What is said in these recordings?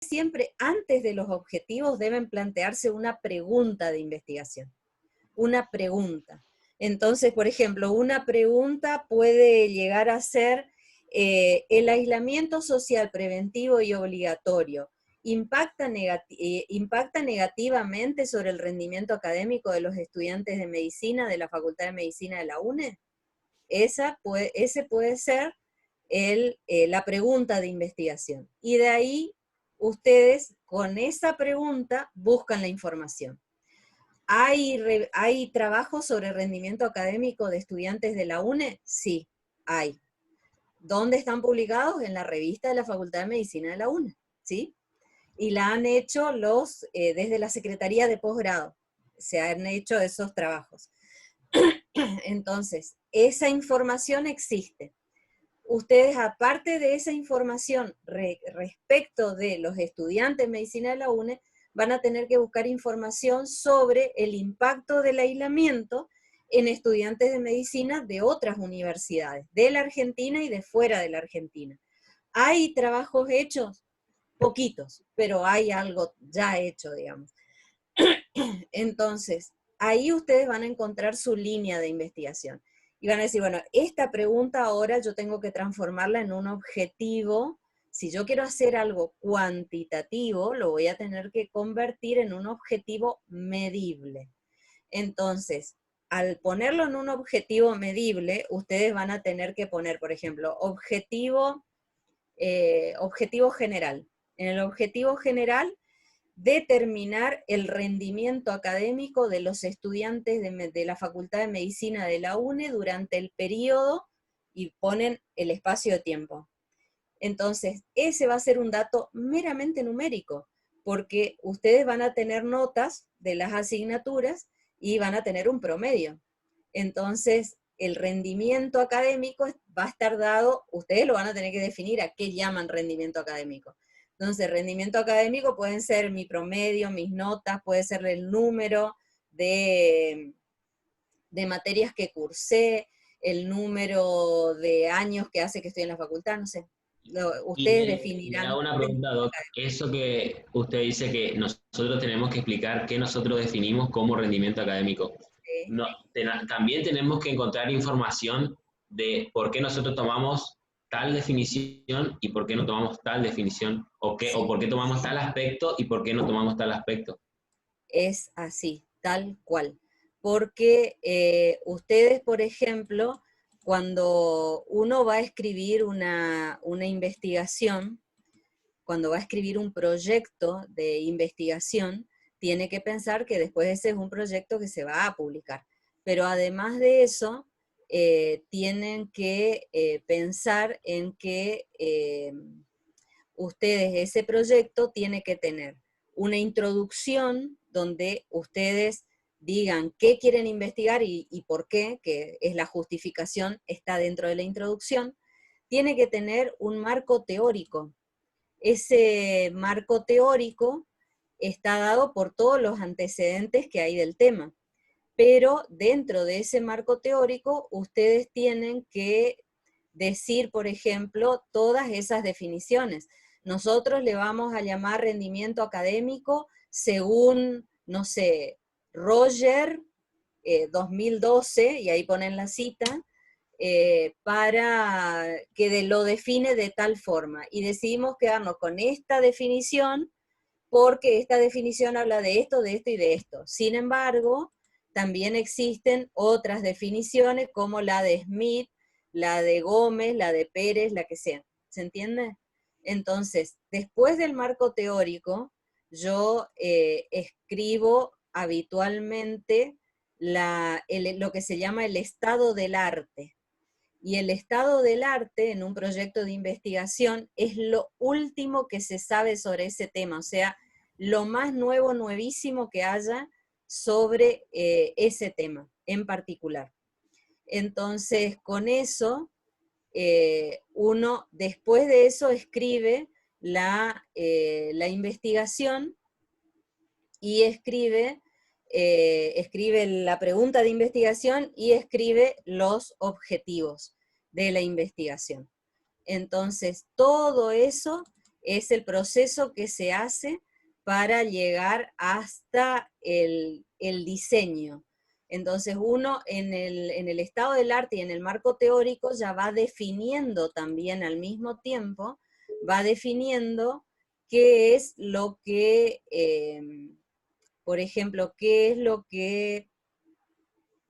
siempre antes de los objetivos deben plantearse una pregunta de investigación, una pregunta. Entonces, por ejemplo, una pregunta puede llegar a ser el aislamiento social preventivo y obligatorio. ¿Impacta negativamente sobre el rendimiento académico de los estudiantes de medicina de la Facultad de Medicina de la UNE? Ese puede ser la pregunta de investigación. Y de ahí ustedes con esa pregunta buscan la información. ¿Hay trabajos sobre rendimiento académico de estudiantes de la UNE? Sí, hay. ¿Dónde están publicados? En la revista de la Facultad de Medicina de la UNE, ¿sí? Y la han hecho desde la Secretaría de Posgrado, se han hecho esos trabajos. Entonces, esa información existe. Ustedes, aparte de esa información respecto de los estudiantes de medicina de la UNE, van a tener que buscar información sobre el impacto del aislamiento en estudiantes de medicina de otras universidades, de la Argentina y de fuera de la Argentina. ¿Hay trabajos hechos? Poquitos, pero hay algo ya hecho, digamos. Entonces, ahí ustedes van a encontrar su línea de investigación. Y van a decir, bueno, esta pregunta ahora yo tengo que transformarla en un objetivo. Si yo quiero hacer algo cuantitativo, lo voy a tener que convertir en un objetivo medible. Entonces, al ponerlo en un objetivo medible, ustedes van a tener que poner, por ejemplo, objetivo general. En el objetivo general, determinar el rendimiento académico de los estudiantes de la Facultad de Medicina de la UNE durante el periodo, y ponen el espacio de tiempo. Entonces, ese va a ser un dato meramente numérico, porque ustedes van a tener notas de las asignaturas y van a tener un promedio. Entonces, el rendimiento académico va a estar dado, ustedes lo van a tener que definir a qué llaman rendimiento académico. Entonces, rendimiento académico pueden ser mi promedio, mis notas, puede ser el número de materias que cursé, el número de años que hace que estoy en la facultad, no sé. Ustedes Y le definirán. hago una pregunta, Doc. Eso que usted dice que nosotros tenemos que explicar qué nosotros definimos como rendimiento académico. No, también tenemos que encontrar información de por qué nosotros tomamos tal definición y por qué no tomamos tal definición, o Sí, por qué tomamos tal aspecto y por qué no tomamos tal aspecto. es así, tal cual. Porque ustedes, por ejemplo, cuando uno va a escribir una investigación, cuando va a escribir un proyecto de investigación, tiene que pensar que después ese es un proyecto que se va a publicar. Pero además de eso, tienen que pensar en que ustedes, ese proyecto tiene que tener una introducción donde ustedes digan qué quieren investigar y por qué, que es la justificación, está dentro de la introducción. Tiene que tener un marco teórico. Ese marco teórico está dado por todos los antecedentes que hay del tema, pero dentro de ese marco teórico ustedes tienen que decir, por ejemplo, todas esas definiciones. Nosotros le vamos a llamar rendimiento académico según, no sé, Roger 2012, y ahí ponen la cita, para que lo define de tal forma. Y decidimos quedarnos con esta definición porque esta definición habla de esto y de esto. Sin embargo, también existen otras definiciones como la de Smith, la de Gómez, la de Pérez, la que sea. ¿Se entiende? Entonces, después del marco teórico, yo escribo habitualmente lo que se llama el estado del arte. Y el estado del arte en un proyecto de investigación es lo último que se sabe sobre ese tema, o sea, lo más nuevo, nuevísimo que haya sobre ese tema en particular. Entonces, con eso, uno después de eso escribe la investigación y escribe la pregunta de investigación y escribe los objetivos de la investigación. Entonces, todo eso es el proceso que se hace para llegar hasta el diseño. Entonces uno en el estado del arte y en el marco teórico ya va definiendo también al mismo tiempo, va definiendo qué es lo que, por ejemplo,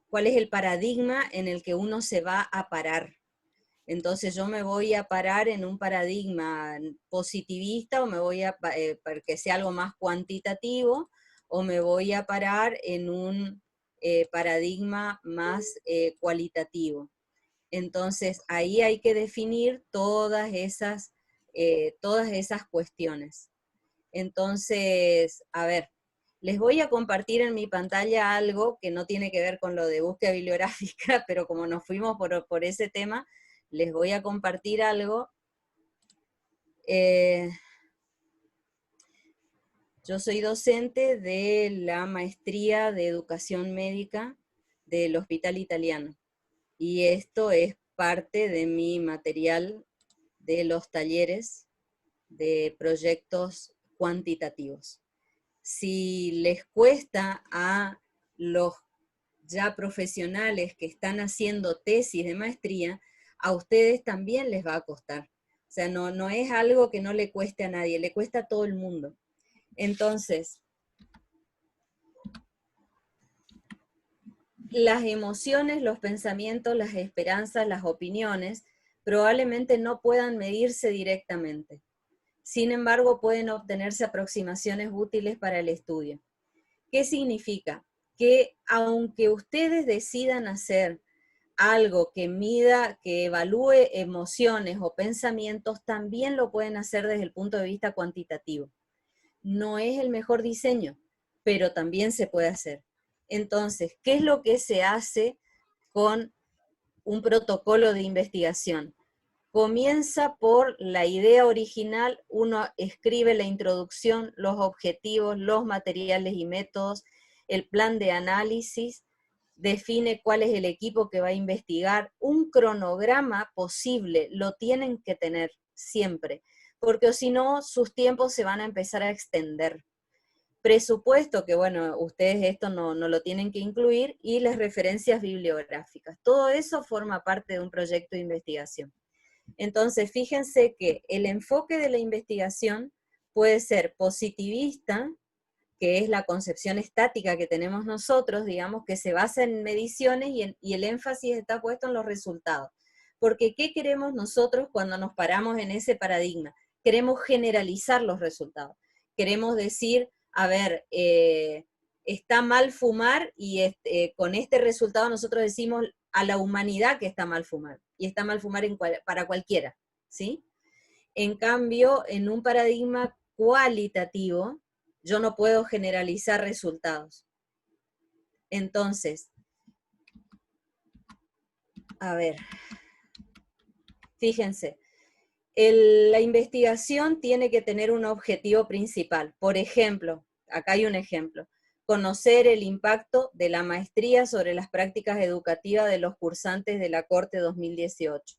cuál es el paradigma en el que uno se va a parar. Entonces yo me voy a parar en un paradigma positivista o me voy a, para que sea algo más cuantitativo, o me voy a parar en un paradigma más cualitativo. Entonces ahí hay que definir todas esas cuestiones. Entonces, a ver, les voy a compartir en mi pantalla algo que no tiene que ver con lo de búsqueda bibliográfica, pero como nos fuimos por ese tema, les voy a compartir algo. Yo soy docente de la maestría de educación médica del Hospital Italiano, y esto es parte de mi material de los talleres de proyectos cuantitativos. Si les cuesta a los ya profesionales que están haciendo tesis de maestría, a ustedes también les va a costar. O sea, no es algo que no le cueste a nadie, le cuesta a todo el mundo. Entonces, las emociones, los pensamientos, las esperanzas, las opiniones, probablemente no puedan medirse directamente. Sin embargo, pueden obtenerse aproximaciones útiles para el estudio. ¿Qué significa? Que aunque ustedes decidan hacer algo que mida, que evalúe emociones o pensamientos, también lo pueden hacer desde el punto de vista cuantitativo. No es el mejor diseño, pero también se puede hacer. Entonces, ¿qué es lo que se hace con un protocolo de investigación? Comienza por la idea original, uno escribe la introducción, los objetivos, los materiales y métodos, el plan de análisis, define cuál es el equipo que va a investigar, un cronograma posible, lo tienen que tener siempre, porque si no, sus tiempos se van a empezar a extender. Presupuesto, que bueno, ustedes esto no lo tienen que incluir, y las referencias bibliográficas. Todo eso forma parte de un proyecto de investigación. Entonces, fíjense que el enfoque de la investigación puede ser positivista, que es la concepción estática que tenemos nosotros, digamos, que se basa en mediciones y el énfasis está puesto en los resultados. Porque, ¿qué queremos nosotros cuando nos paramos en ese paradigma? Queremos generalizar los resultados. Queremos decir, a ver, está mal fumar, y con este resultado nosotros decimos a la humanidad que está mal fumar, y está mal fumar para cualquiera, ¿sí? En cambio, en un paradigma cualitativo, yo no puedo generalizar resultados. Entonces, a ver, fíjense, la investigación tiene que tener un objetivo principal. Por ejemplo, acá hay un ejemplo: conocer el impacto de la maestría sobre las prácticas educativas de los cursantes de la Corte 2018.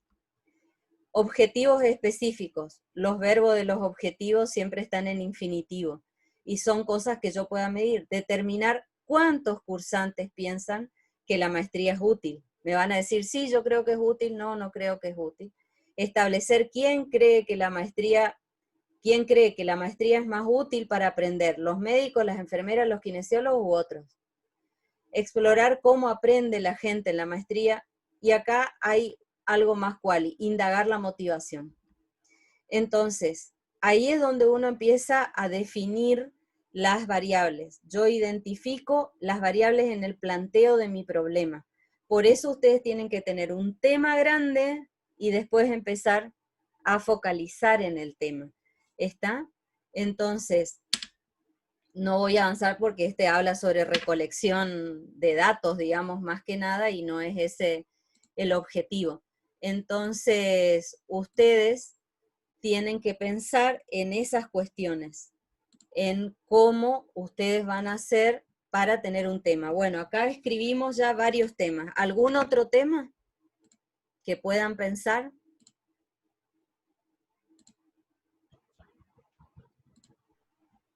Objetivos específicos. Los verbos de los objetivos siempre están en infinitivo y son cosas que yo pueda medir. Determinar cuántos cursantes piensan que la maestría es útil. Me van a decir, sí, yo creo que es útil, no creo que es útil. Establecer quién cree que la maestría es más útil para aprender, los médicos, las enfermeras, los kinesiólogos u otros. Explorar cómo aprende la gente en la maestría, y acá hay algo más cuali, indagar la motivación. Entonces, ahí es donde uno empieza a definir las variables. Yo identifico las variables en el planteo de mi problema. Por eso ustedes tienen que tener un tema grande y después empezar a focalizar en el tema. ¿Está? Entonces, no voy a avanzar porque este habla sobre recolección de datos, digamos, más que nada, y no es ese el objetivo. Entonces, ustedes tienen que pensar en esas cuestiones, en cómo ustedes van a hacer para tener un tema. Bueno, acá escribimos ya varios temas. ¿Algún otro tema que puedan pensar?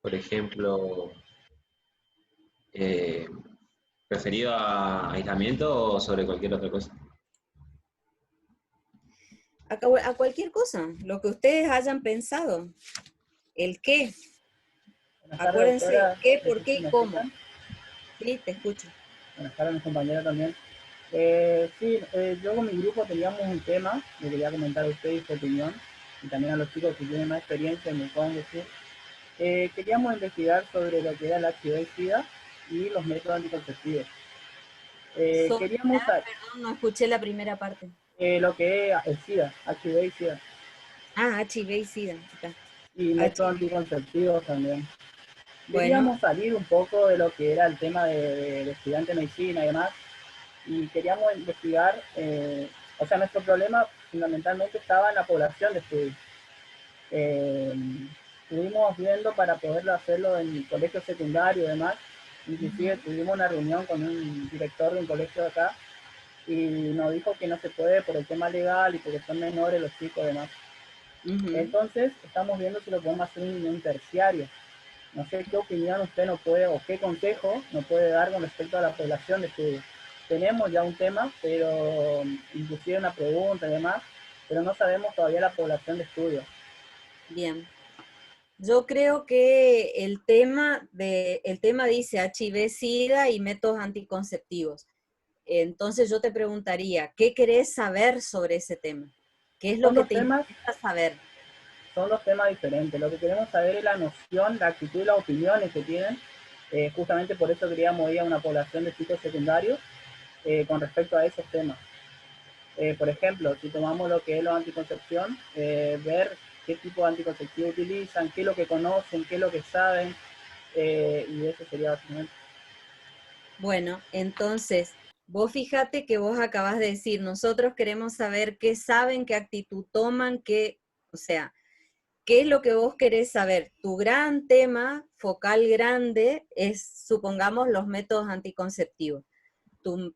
Por ejemplo, eh, ¿referido a aislamiento o sobre cualquier otra cosa? A cualquier cosa, lo que ustedes hayan pensado, el qué. Buenas tardes, Acuérdense, doctora. qué, No por sé qué si y me cómo. escuchan. Sí, te escucho. Buenas tardes, mis compañeros también. Sí, yo con mi grupo teníamos un tema, le quería comentar a ustedes su opinión, y también a los chicos que tienen más experiencia me puedan decir. Queríamos investigar sobre lo que era el HIV-Sida y los métodos anticonceptivos. Sobre Queríamos saber perdón, no escuché la primera parte. lo que es el SIDA, HIV y SIDA, Ah, HIV y SIDA. Acá. y métodos HIV. anticonceptivos también. Bueno, Queríamos salir un poco de lo que era el tema de estudiante de medicina y demás, y queríamos investigar, o sea, nuestro problema fundamentalmente estaba en la población de estudio. Eh, Estuvimos viendo para poderlo hacerlo en el colegio secundario y demás, inclusive tuvimos una reunión con un director de un colegio de acá, y nos dijo que no se puede por el tema legal y porque son menores los chicos y demás. Entonces, estamos viendo si lo podemos hacer en un terciario. No sé qué opinión usted nos puede, o qué consejo nos puede dar con respecto a la población de estudio. Tenemos ya un tema, pero inclusive una pregunta y demás, pero no sabemos todavía la población de estudio. bien. Yo creo que el tema dice HIV-Sida y métodos anticonceptivos. Entonces yo te preguntaría, ¿qué querés saber sobre ese tema? ¿Qué es lo Son que dos te temas, interesa saber? son dos temas diferentes. Lo que queremos saber es la noción, la actitud y las opiniones que tienen. Justamente por eso queríamos ir a una población de chicos secundarios con respecto a esos temas. Por ejemplo, si tomamos lo que es la anticoncepción, ver qué tipo de anticonceptivo utilizan, qué es lo que conocen, qué es lo que saben, y eso sería básicamente. Bueno, entonces, vos fíjate que vos acabas de decir, nosotros queremos saber qué saben, qué actitud toman, o sea, qué es lo que vos querés saber. Tu gran tema focal grande es, supongamos, los métodos anticonceptivos. Tu,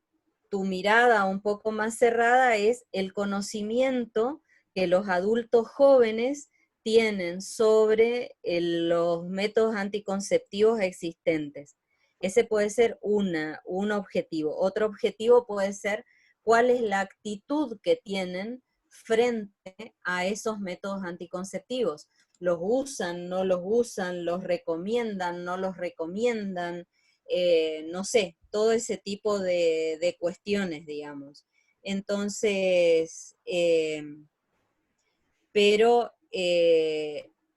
tu mirada un poco más cerrada es el conocimiento que los adultos jóvenes tienen sobre los métodos anticonceptivos existentes. Ese puede ser un objetivo. Otro objetivo puede ser cuál es la actitud que tienen frente a esos métodos anticonceptivos. ¿Los usan, no los usan, los recomiendan, no los recomiendan? No sé, todo ese tipo de cuestiones, digamos. Entonces, pero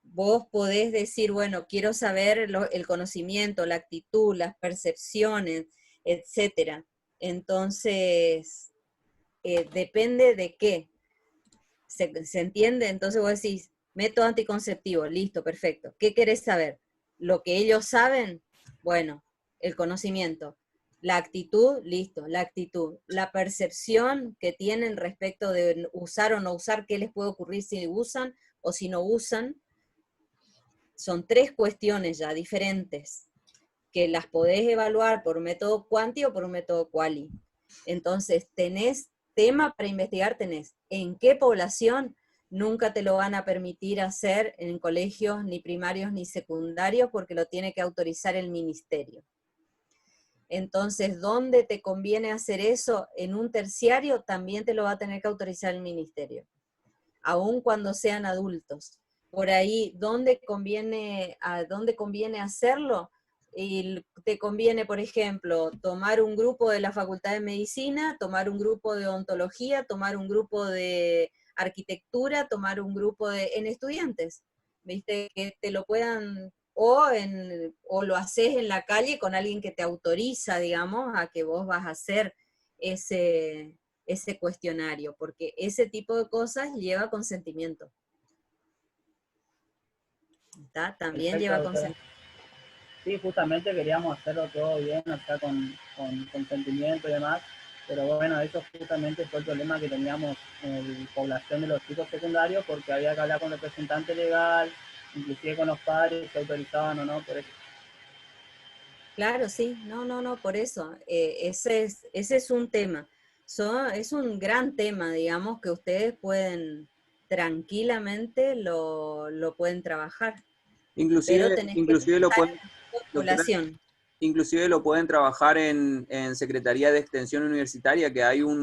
vos podés decir, bueno, quiero saber el conocimiento, la actitud, las percepciones, etcétera. Entonces, depende de qué. ¿Se entiende? Entonces vos decís, método anticonceptivo, listo, perfecto. ¿Qué querés saber? ¿Lo que ellos saben? Bueno, el conocimiento. La actitud, listo, la actitud. La percepción que tienen respecto de usar o no usar, qué les puede ocurrir si usan o si no usan. Son tres cuestiones ya diferentes que las podés evaluar por un método cuanti o por un método quali. Entonces, tenés tema para investigar, tenés en qué población. Nunca te lo van a permitir hacer en colegios ni primarios ni secundarios porque lo tiene que autorizar el ministerio. Entonces, ¿dónde te conviene hacer eso? En un terciario también te lo va a tener que autorizar el ministerio, aun cuando sean adultos. Por ahí, ¿dónde conviene hacerlo? Y te conviene, por ejemplo, tomar un grupo de la Facultad de Medicina, tomar un grupo de odontología, tomar un grupo de arquitectura, tomar un grupo en estudiantes, ¿viste? Que te lo puedan, o lo haces en la calle con alguien que te autoriza, digamos, a que vos vas a hacer ese cuestionario, porque ese tipo de cosas lleva consentimiento. ¿Está? También Perfecto, lleva doctora. consentimiento. Sí, justamente queríamos hacerlo todo bien, acá con consentimiento y demás, pero bueno, eso justamente fue el problema que teníamos en la población de los chicos secundarios, porque había que hablar con el representante legal, inclusive con los padres, si autorizaban o no, por eso. Claro, sí, no, por eso. Ese es un tema. Es un gran tema, digamos, que ustedes pueden tranquilamente lo pueden trabajar. pero Inclusive, tenés que inclusive pensar en la lo pueden, población. inclusive lo pueden trabajar en Secretaría de Extensión Universitaria, que hay También.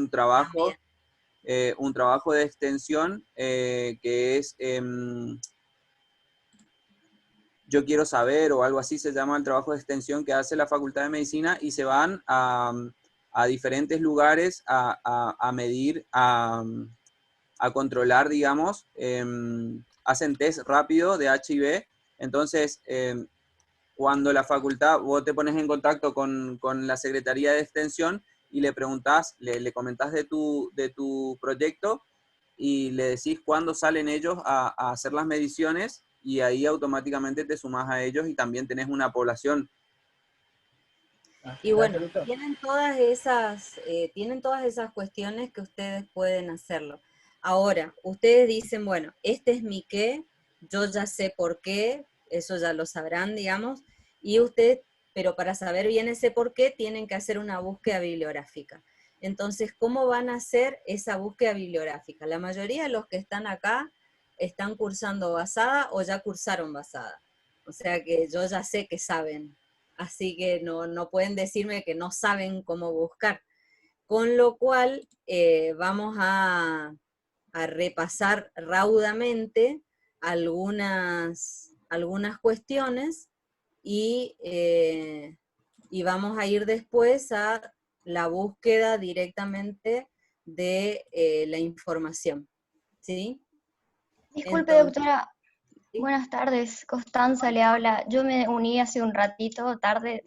un trabajo de extensión que es Yo quiero saber, o algo así se llama el trabajo de extensión que hace la Facultad de Medicina, y se van a diferentes lugares a medir, a controlar, digamos, hacen test rápido de HIV. Entonces, cuando la facultad, vos te pones en contacto con la Secretaría de Extensión y le preguntás, le comentás de tu proyecto y le decís cuándo salen ellos a hacer las mediciones, y ahí automáticamente te sumás a ellos y también tenés una población. Y bueno, tienen todas esas cuestiones que ustedes pueden hacerlo. Ahora, ustedes dicen, bueno, este es mi qué, yo ya sé por qué, eso ya lo sabrán, digamos, y ustedes, pero para saber bien ese por qué, tienen que hacer una búsqueda bibliográfica. Entonces, ¿cómo van a hacer esa búsqueda bibliográfica? La mayoría de los que están acá están cursando basada o ya cursaron basada. O sea que yo ya sé que saben, así que no pueden decirme que no saben cómo buscar. Con lo cual, vamos a repasar raudamente algunas cuestiones y vamos a ir después a la búsqueda directamente de la información. ¿Sí? Disculpe, Entonces, doctora. ¿sí? Buenas tardes, Constanza le habla. Yo me uní hace un ratito, tarde,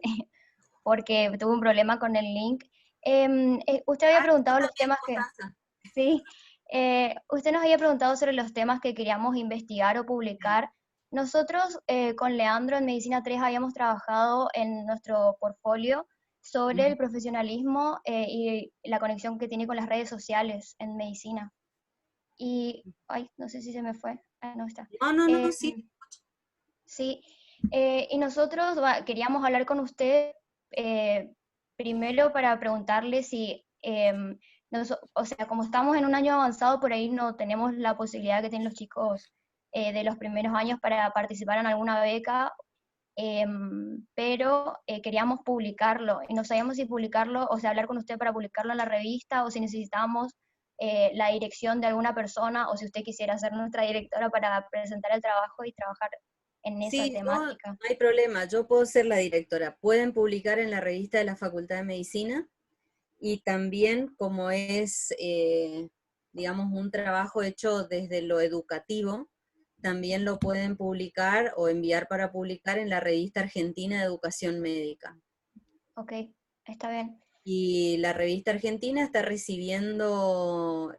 porque tuve un problema con el link. Usted había preguntado los temas que... Sí, usted nos había preguntado sobre los temas que queríamos investigar o publicar. Nosotros con Leandro en Medicina 3 habíamos trabajado en nuestro portfolio sobre el profesionalismo y la conexión que tiene con las redes sociales en medicina. Y, ay, no sé si se me fue. Ah, no está. No, sí. Sí, y nosotros queríamos hablar con usted primero para preguntarle si, o sea, como estamos en un año avanzado, por ahí no tenemos la posibilidad que tienen los chicos de los primeros años para participar en alguna beca, pero queríamos publicarlo y no sabíamos si publicarlo, o sea, hablar con usted para publicarlo en la revista o si necesitábamos la dirección de alguna persona o si usted quisiera ser nuestra directora para presentar el trabajo y trabajar en esa Sí, no temática. hay problema, yo puedo ser la directora. Pueden publicar en la revista de la Facultad de Medicina y también como es, digamos, un trabajo hecho desde lo educativo, también lo pueden publicar o enviar para publicar en la revista Argentina de Educación Médica. Ok, está bien. Y la revista Argentina está recibiendo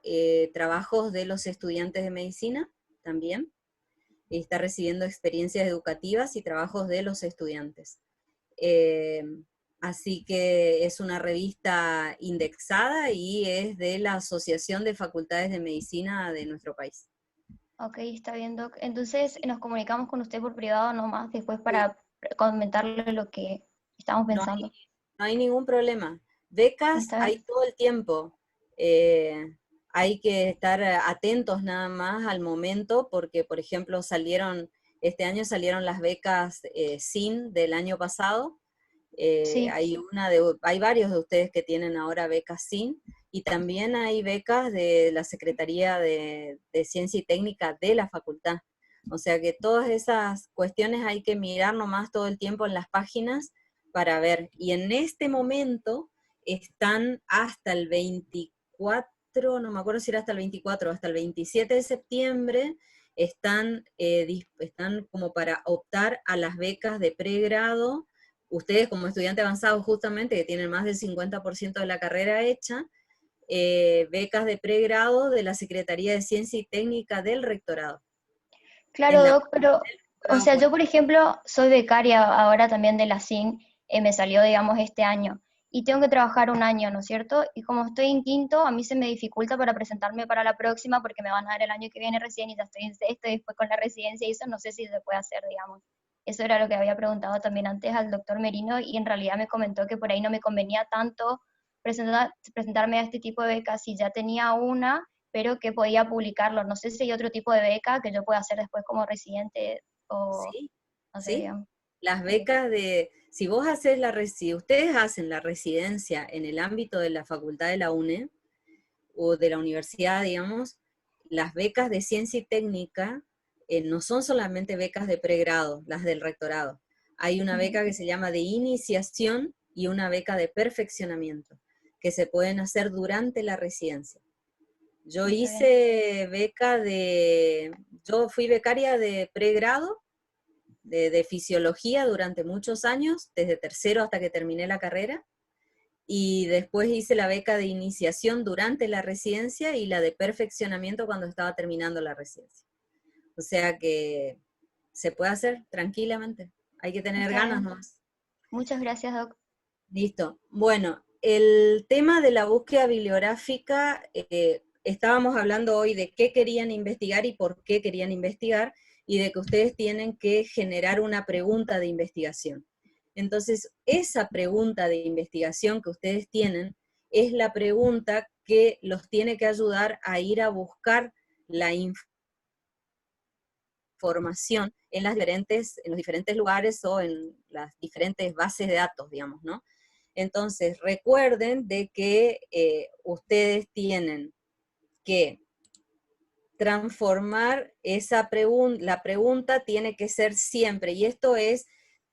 trabajos de los estudiantes de medicina también. Está recibiendo experiencias educativas y trabajos de los estudiantes. Así que es una revista indexada y es de la Asociación de Facultades de Medicina de nuestro país. Ok, está bien, Doc. Entonces nos comunicamos con usted por privado nomás después para comentarle lo que estamos pensando. No hay ningún problema. Becas ¿Está hay bien? todo el tiempo. Hay que estar atentos nada más al momento porque, por ejemplo, este año salieron las becas SIN del año pasado. Sí. Hay varios de ustedes que tienen ahora becas SIN y también hay becas de la Secretaría de Ciencia y Técnica de la facultad. O sea que todas esas cuestiones hay que mirar nomás todo el tiempo en las páginas para ver. Y en este momento están hasta el 24, no me acuerdo si era hasta el 24 o hasta el 27 de septiembre, están como para optar a las becas de pregrado. Ustedes como estudiante avanzado justamente, que tienen más del 50% de la carrera hecha, becas de pregrado de la Secretaría de Ciencia y Técnica del Rectorado. Claro, Doc, pero, o sea, yo por ejemplo soy becaria ahora también de la SIN, me salió, digamos, este año, y tengo que trabajar un año, ¿no es cierto? Y como estoy en quinto, a mí se me dificulta para presentarme para la próxima porque me van a dar el año que viene recién y ya estoy en sexto y después con la residencia y eso no sé si se puede hacer, digamos. Eso era lo que había preguntado también antes al doctor Merino y en realidad me comentó que por ahí no me convenía tanto presentarme a este tipo de becas si ya tenía una pero que podía publicarlo. No sé si hay otro tipo de beca que yo pueda hacer después como residente o... Sí, O sea, ¿sí? digamos. Las becas de, si vos haces si ustedes hacen la residencia en el ámbito de la facultad de la UNE, o de la universidad, digamos, las becas de ciencia y técnica no son solamente becas de pregrado, las del rectorado. Hay una beca que se llama de iniciación y una beca de perfeccionamiento, que se pueden hacer durante la residencia. Yo yo fui becaria de pregrado, de fisiología durante muchos años, desde tercero hasta que terminé la carrera, y después hice la beca de iniciación durante la residencia y la de perfeccionamiento cuando estaba terminando la residencia. O sea que se puede hacer tranquilamente, hay que tener ganas nomás. Muchas gracias, Doc. Listo. Bueno, el tema de la búsqueda bibliográfica, estábamos hablando hoy de qué querían investigar y por qué querían investigar, y de que ustedes tienen que generar una pregunta de investigación. Entonces, esa pregunta de investigación que ustedes tienen es la pregunta que los tiene que ayudar a ir a buscar la información en los diferentes lugares o en las diferentes bases de datos, digamos, ¿no? Entonces, recuerden de que ustedes tienen que transformar la pregunta tiene que ser siempre, y esto es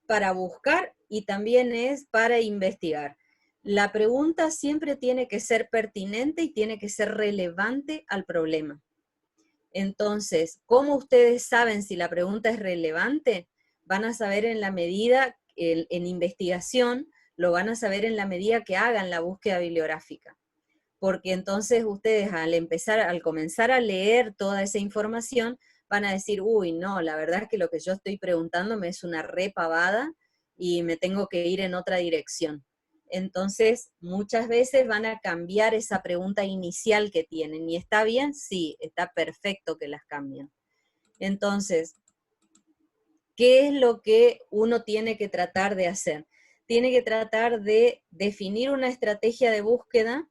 para buscar y también es para investigar. La pregunta siempre tiene que ser pertinente y tiene que ser relevante al problema. Entonces, ¿cómo ustedes saben si la pregunta es relevante? Van a saber en la medida, en investigación, lo van a saber en la medida que hagan la búsqueda bibliográfica. Porque entonces ustedes al comenzar a leer toda esa información, van a decir, uy, no, la verdad es que lo que yo estoy preguntándome es una repavada y me tengo que ir en otra dirección. Entonces, muchas veces van a cambiar esa pregunta inicial que tienen. ¿Y está bien? Sí, está perfecto que las cambien. Entonces, ¿qué es lo que uno tiene que tratar de hacer? Tiene que tratar de definir una estrategia de búsqueda,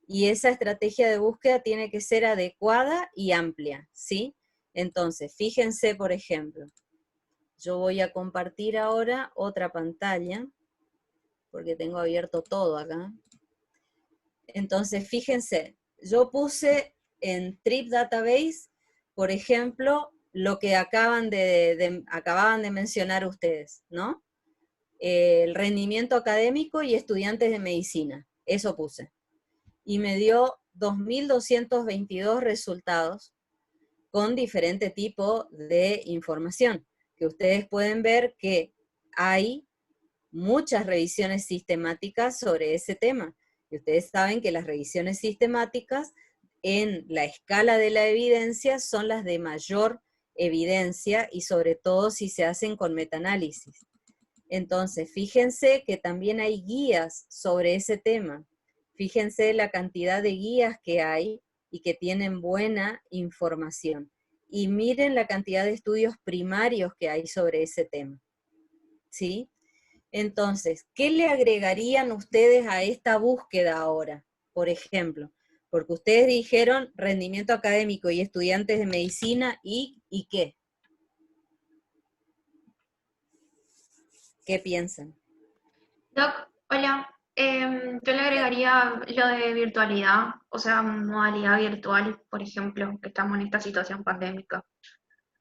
y esa estrategia de búsqueda tiene que ser adecuada y amplia, ¿sí? Entonces, fíjense, por ejemplo, yo voy a compartir ahora otra pantalla, porque tengo abierto todo acá. Entonces, fíjense, yo puse en Trip Database, por ejemplo, lo que acababan de mencionar ustedes, ¿no? El rendimiento académico y estudiantes de medicina, eso puse. Y me dio 2.222 resultados con diferente tipo de información, que ustedes pueden ver que hay muchas revisiones sistemáticas sobre ese tema. Y ustedes saben que las revisiones sistemáticas en la escala de la evidencia son las de mayor evidencia, y sobre todo si se hacen con metaanálisis. Entonces, fíjense que también hay guías sobre ese tema. Fíjense la cantidad de guías que hay y que tienen buena información. Y miren la cantidad de estudios primarios que hay sobre ese tema. ¿Sí? Entonces, ¿qué le agregarían ustedes a esta búsqueda ahora? Por ejemplo, porque ustedes dijeron rendimiento académico y estudiantes de medicina y ¿qué? ¿Qué piensan? Doc, hola. Yo le agregaría lo de virtualidad, o sea, modalidad virtual, por ejemplo, que estamos en esta situación pandémica.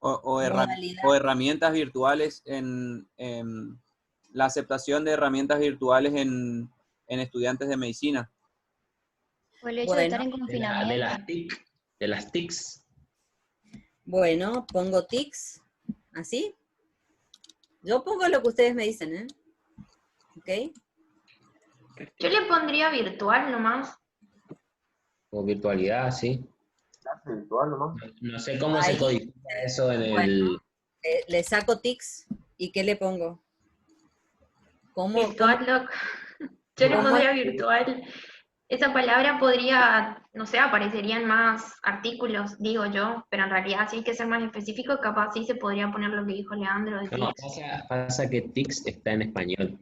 O herramientas virtuales en la aceptación de herramientas virtuales en estudiantes de medicina. O el hecho de estar en confinamiento. De las TICs. Bueno, pongo TICs, ¿así? Yo pongo lo que ustedes me dicen, ¿eh? ¿Ok? Yo le pondría virtual nomás. O virtualidad, sí. Virtual nomás. No sé cómo se codifica eso en el... Le saco TICs, ¿y qué le pongo? Virtual, Doc. Yo le pondría virtual. Esa palabra podría, no sé, aparecerían más artículos, digo yo, pero en realidad si hay que ser más específico, capaz sí se podría poner lo que dijo Leandro de No, TICs. pasa que TICs está en español.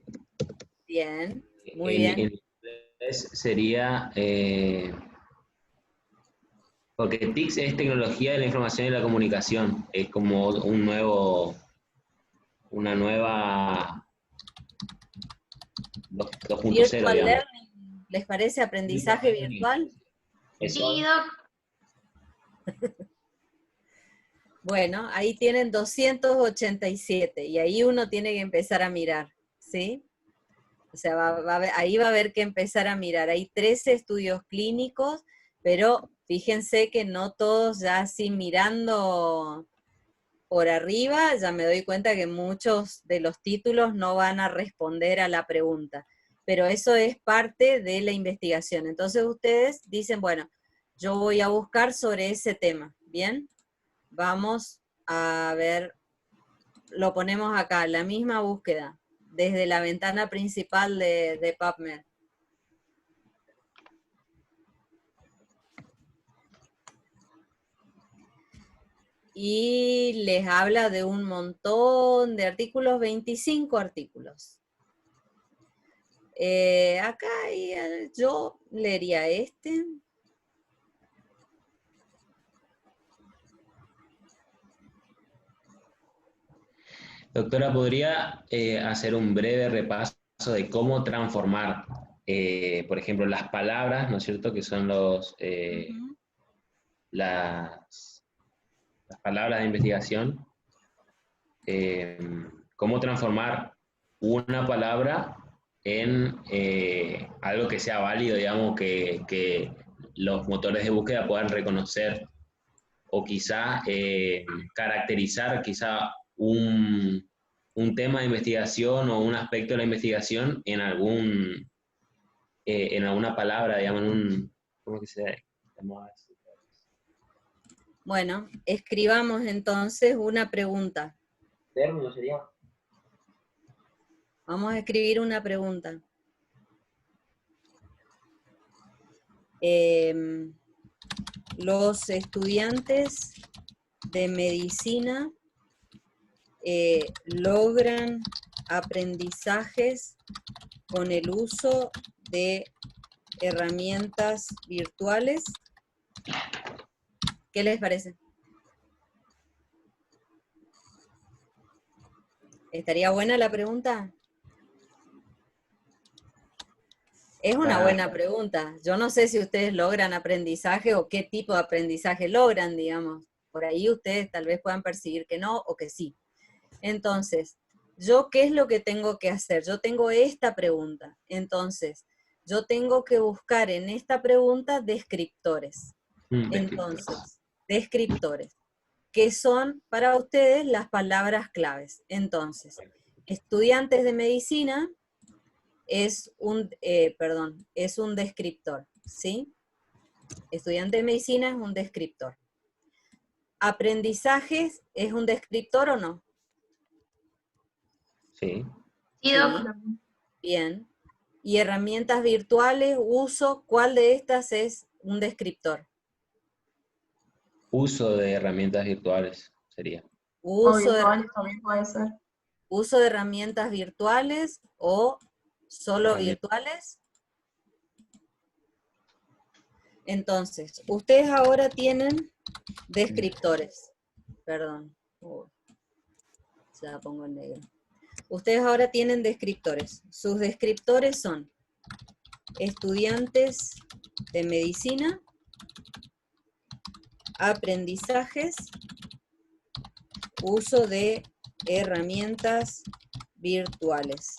Bien, muy bien. En inglés sería... porque TICs es tecnología de la información y la comunicación. Es como un nuevo una nueva 2.0, Virtual digamos. Learning, ¿les parece aprendizaje virtual? Eso. Sí, Doc. Bueno, ahí tienen 287 y ahí uno tiene que empezar a mirar, ¿sí? O sea, ahí va a haber que empezar a mirar. Hay 13 estudios clínicos, pero fíjense que no todos ya así mirando por arriba, ya me doy cuenta que muchos de los títulos no van a responder a la pregunta. Pero eso es parte de la investigación. Entonces ustedes dicen, bueno, yo voy a buscar sobre ese tema, ¿bien? Vamos a ver, lo ponemos acá, la misma búsqueda, desde la ventana principal de PubMed. Y les habla de un montón de artículos, 25 artículos. Acá yo leería este. Doctora, ¿podría hacer un breve repaso de cómo transformar, por ejemplo, las palabras, ¿no es cierto?, que son las palabras de investigación, cómo transformar una palabra en algo que sea válido, digamos, que los motores de búsqueda puedan reconocer, o quizá caracterizar quizá un tema de investigación o un aspecto de la investigación en alguna palabra, digamos, ¿cómo que se llama? Bueno, escribamos entonces una pregunta. Término sería. Vamos a escribir una pregunta. Los estudiantes de medicina logran aprendizajes con el uso de herramientas virtuales. ¿Qué les parece? ¿Estaría buena la pregunta? Es una buena pregunta. Yo no sé si ustedes logran aprendizaje o qué tipo de aprendizaje logran, digamos. Por ahí ustedes tal vez puedan percibir que no o que sí. Entonces, ¿yo qué es lo que tengo que hacer? Yo tengo esta pregunta. Entonces, yo tengo que buscar en esta pregunta descriptores. Entonces, descriptores, que son para ustedes las palabras claves. Entonces, estudiantes de medicina es un descriptor, ¿sí? Estudiante de medicina es un descriptor. ¿Aprendizajes es un descriptor o no? Sí. Sí, Doc. Bien. ¿Y herramientas virtuales, uso, cuál de estas es un descriptor? Uso de herramientas virtuales sería. Uso de, también puede ser. uso de herramientas virtuales o solo virtuales. Entonces, ustedes ahora tienen descriptores. Perdón. Ya pongo en negro. Ustedes ahora tienen descriptores. Sus descriptores son estudiantes de medicina, aprendizajes, uso de herramientas virtuales.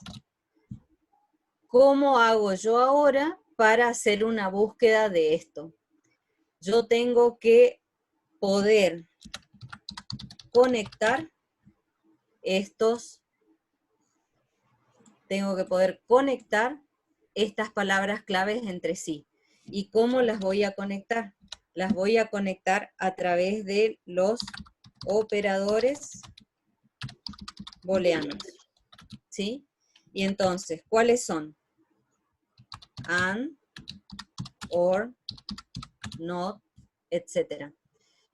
¿Cómo hago yo ahora para hacer una búsqueda de esto? Yo tengo que poder conectar estas palabras claves entre sí. ¿Y cómo las voy a conectar? Las voy a conectar a través de los operadores booleanos, ¿sí? Y entonces, ¿cuáles son? And, or, not, etc.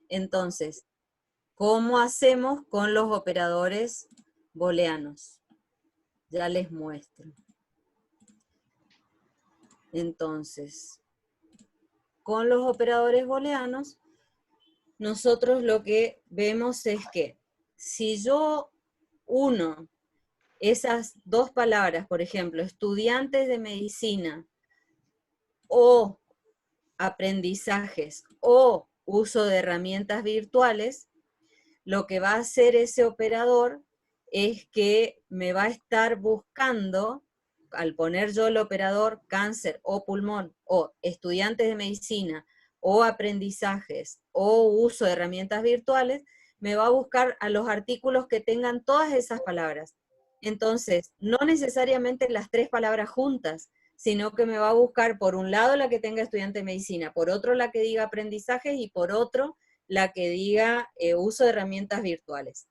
Entonces, ¿cómo hacemos con los operadores booleanos? Ya les muestro. Entonces, con los operadores booleanos, nosotros lo que vemos es que si yo uno, esas dos palabras, por ejemplo, estudiantes de medicina o aprendizajes o uso de herramientas virtuales, lo que va a hacer ese operador es que me va a estar buscando, al poner yo el operador cáncer o pulmón o estudiantes de medicina o aprendizajes o uso de herramientas virtuales, me va a buscar a los artículos que tengan todas esas palabras. Entonces, no necesariamente las tres palabras juntas, sino que me va a buscar por un lado la que tenga estudiante de medicina, por otro la que diga aprendizajes y por otro la que diga uso de herramientas virtuales.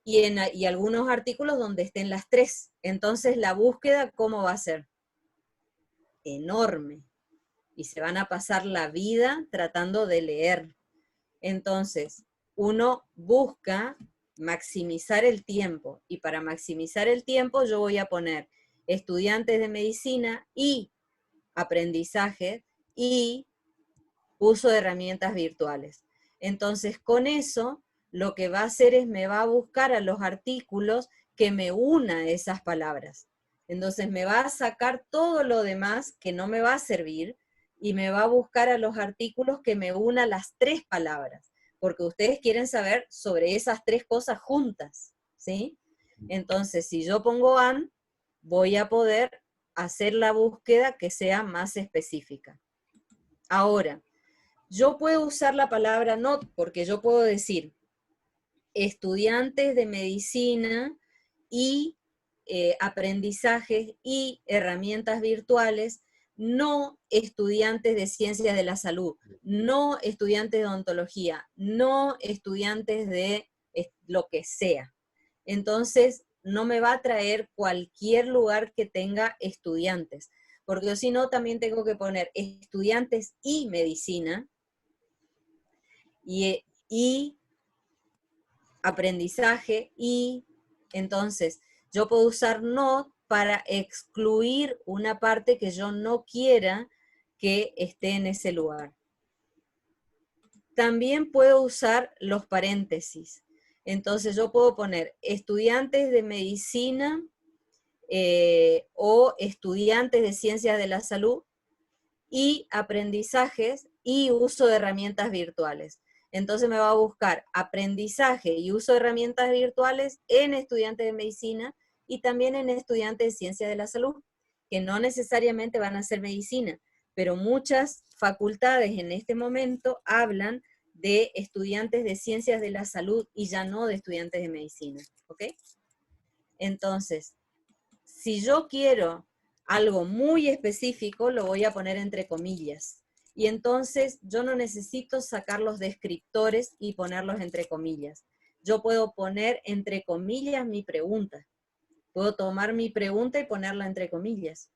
Y algunos artículos donde estén las tres. Entonces la búsqueda, ¿cómo va a ser? Enorme. Y se van a pasar la vida tratando de leer. Entonces, uno busca maximizar el tiempo. Y para maximizar el tiempo yo voy a poner estudiantes de medicina y aprendizaje y uso de herramientas virtuales. Entonces, con eso, lo que va a hacer es me va a buscar a los artículos que me una esas palabras. Entonces, me va a sacar todo lo demás que no me va a servir y me va a buscar a los artículos que me una las tres palabras, porque ustedes quieren saber sobre esas tres cosas juntas, ¿sí? Entonces, si yo pongo AND, voy a poder hacer la búsqueda que sea más específica. Ahora, yo puedo usar la palabra not, porque yo puedo decir estudiantes de medicina y aprendizajes y herramientas virtuales, no estudiantes de ciencias de la salud, no estudiantes de odontología, no estudiantes de lo que sea. Entonces, no me va a traer cualquier lugar que tenga estudiantes, porque si no, también tengo que poner estudiantes y medicina, y aprendizaje, y entonces yo puedo usar not para excluir una parte que yo no quiera que esté en ese lugar. También puedo usar los paréntesis. Entonces yo puedo poner estudiantes de medicina o estudiantes de ciencias de la salud y aprendizajes y uso de herramientas virtuales. Entonces me va a buscar aprendizaje y uso de herramientas virtuales en estudiantes de medicina y también en estudiantes de ciencias de la salud, que no necesariamente van a hacer medicina, pero muchas facultades en este momento hablan de estudiantes de ciencias de la salud y ya no de estudiantes de medicina, ¿ok? Entonces, si yo quiero algo muy específico, lo voy a poner entre comillas. Y entonces yo no necesito sacar los descriptores y ponerlos entre comillas. Yo puedo poner entre comillas mi pregunta. Puedo tomar mi pregunta y ponerla entre comillas.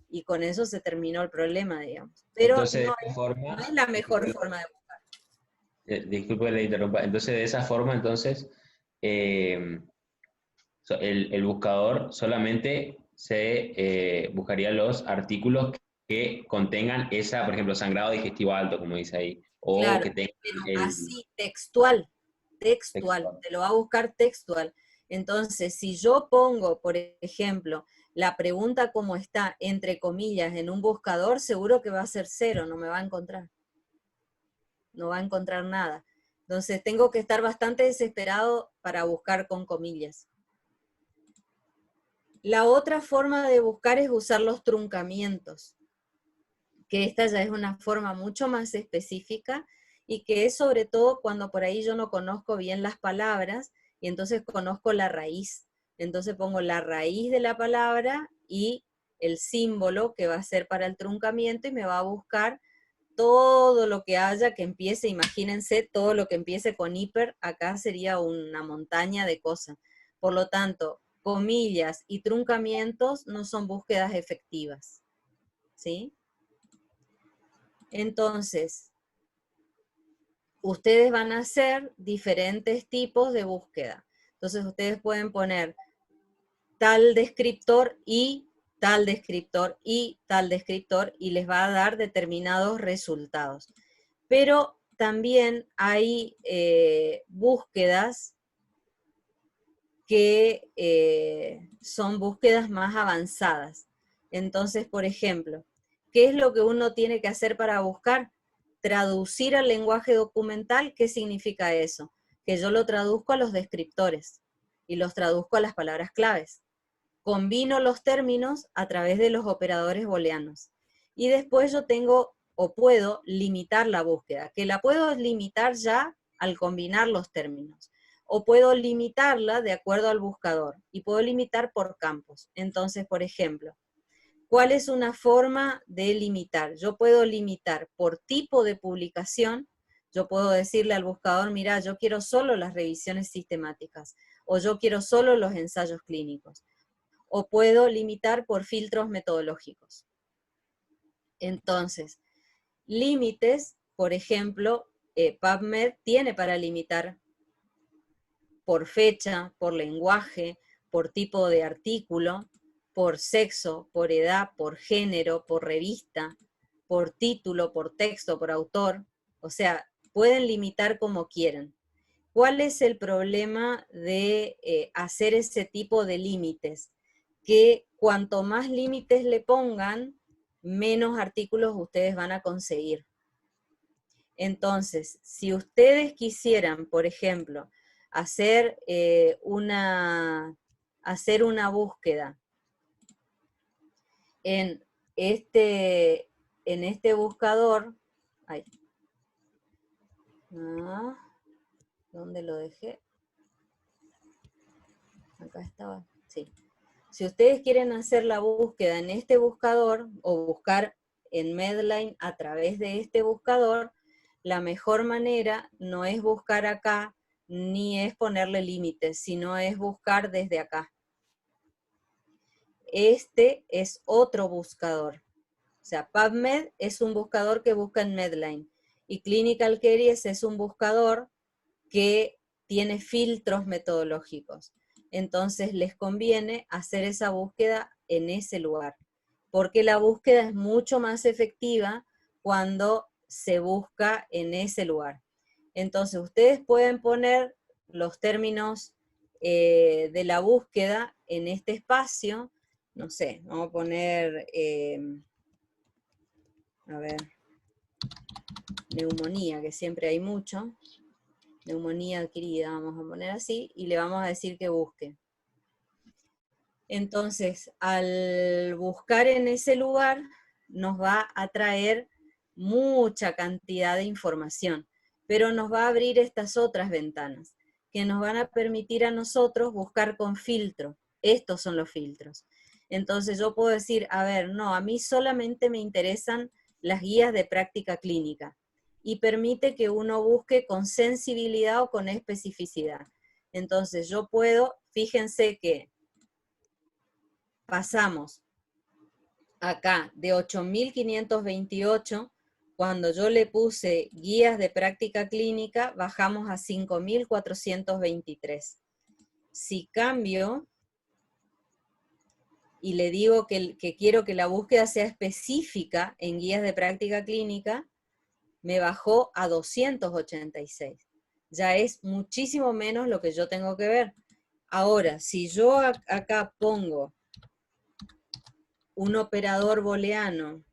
Y con eso se terminó el problema, digamos. Pero Entonces, no, de esta forma, no es la mejor forma de buscar. disculpe que le interrumpa. Entonces, de esa forma, entonces, el buscador solamente se buscaría los artículos que contengan esa, por ejemplo, sangrado digestivo alto, como dice ahí, o Claro, que tengan pero el así, textual, textual. te lo va a buscar textual. Entonces, si yo pongo, por ejemplo, la pregunta como está, entre comillas, en un buscador, seguro que va a ser 0, no me va a encontrar. No va a encontrar nada. Entonces, tengo que estar bastante desesperado para buscar con comillas. La otra forma de buscar es usar los truncamientos, que esta ya es una forma mucho más específica y que es sobre todo cuando por ahí yo no conozco bien las palabras y entonces conozco la raíz. Entonces pongo la raíz de la palabra y el símbolo que va a ser para el truncamiento y me va a buscar todo lo que haya que empiece, imagínense, todo lo que empiece con hiper, acá sería una montaña de cosas. Por lo tanto, comillas y truncamientos no son búsquedas efectivas, ¿sí? Entonces, ustedes van a hacer diferentes tipos de búsqueda. Entonces, ustedes pueden poner tal descriptor y tal descriptor y tal descriptor y les va a dar determinados resultados. Pero también hay búsquedas que son búsquedas más avanzadas. Entonces, por ejemplo, ¿qué es lo que uno tiene que hacer para buscar? Traducir al lenguaje documental. ¿Qué significa eso? Que yo lo traduzco a los descriptores y los traduzco a las palabras claves. Combino los términos a través de los operadores booleanos. Y después yo tengo o puedo limitar la búsqueda, que la puedo limitar ya al combinar los términos. O puedo limitarla de acuerdo al buscador. Y puedo limitar por campos. Entonces, por ejemplo, ¿cuál es una forma de limitar? Yo puedo limitar por tipo de publicación. Yo puedo decirle al buscador, mira, yo quiero solo las revisiones sistemáticas, o yo quiero solo los ensayos clínicos. O puedo limitar por filtros metodológicos. Entonces, límites, por ejemplo, PubMed tiene para limitar por fecha, por lenguaje, por tipo de artículo, por sexo, por edad, por género, por revista, por título, por texto, por autor. O sea, pueden limitar como quieran. ¿Cuál es el problema de hacer ese tipo de límites? Que cuanto más límites le pongan, menos artículos ustedes van a conseguir. Entonces, si ustedes quisieran, por ejemplo, hacer una búsqueda en este buscador, ¿dónde lo dejé? Acá estaba, sí. Si ustedes quieren hacer la búsqueda en este buscador, o buscar en Medline a través de este buscador, la mejor manera no es buscar acá, ni es ponerle límites, sino es buscar desde acá. Este es otro buscador. O sea, PubMed es un buscador que busca en Medline, y Clinical Queries es un buscador que tiene filtros metodológicos. Entonces les conviene hacer esa búsqueda en ese lugar, porque la búsqueda es mucho más efectiva cuando se busca en ese lugar. Entonces ustedes pueden poner los términos de la búsqueda en este espacio. No sé, vamos a poner, a ver, neumonía, que siempre hay mucho. Neumonía adquirida, vamos a poner así, y le vamos a decir que busque. Entonces, al buscar en ese lugar, nos va a traer mucha cantidad de información, pero nos va a abrir estas otras ventanas, que nos van a permitir a nosotros buscar con filtro. Estos son los filtros. Entonces yo puedo decir, a ver, no, a mí solamente me interesan las guías de práctica clínica, y permite que uno busque con sensibilidad o con especificidad. Entonces yo puedo, fíjense que pasamos acá de 8.528, cuando yo le puse guías de práctica clínica, bajamos a 5.423. Si cambio y le digo que quiero que la búsqueda sea específica en guías de práctica clínica, me bajó a 286. Ya es muchísimo menos lo que yo tengo que ver. Ahora, si yo acá pongo un operador booleano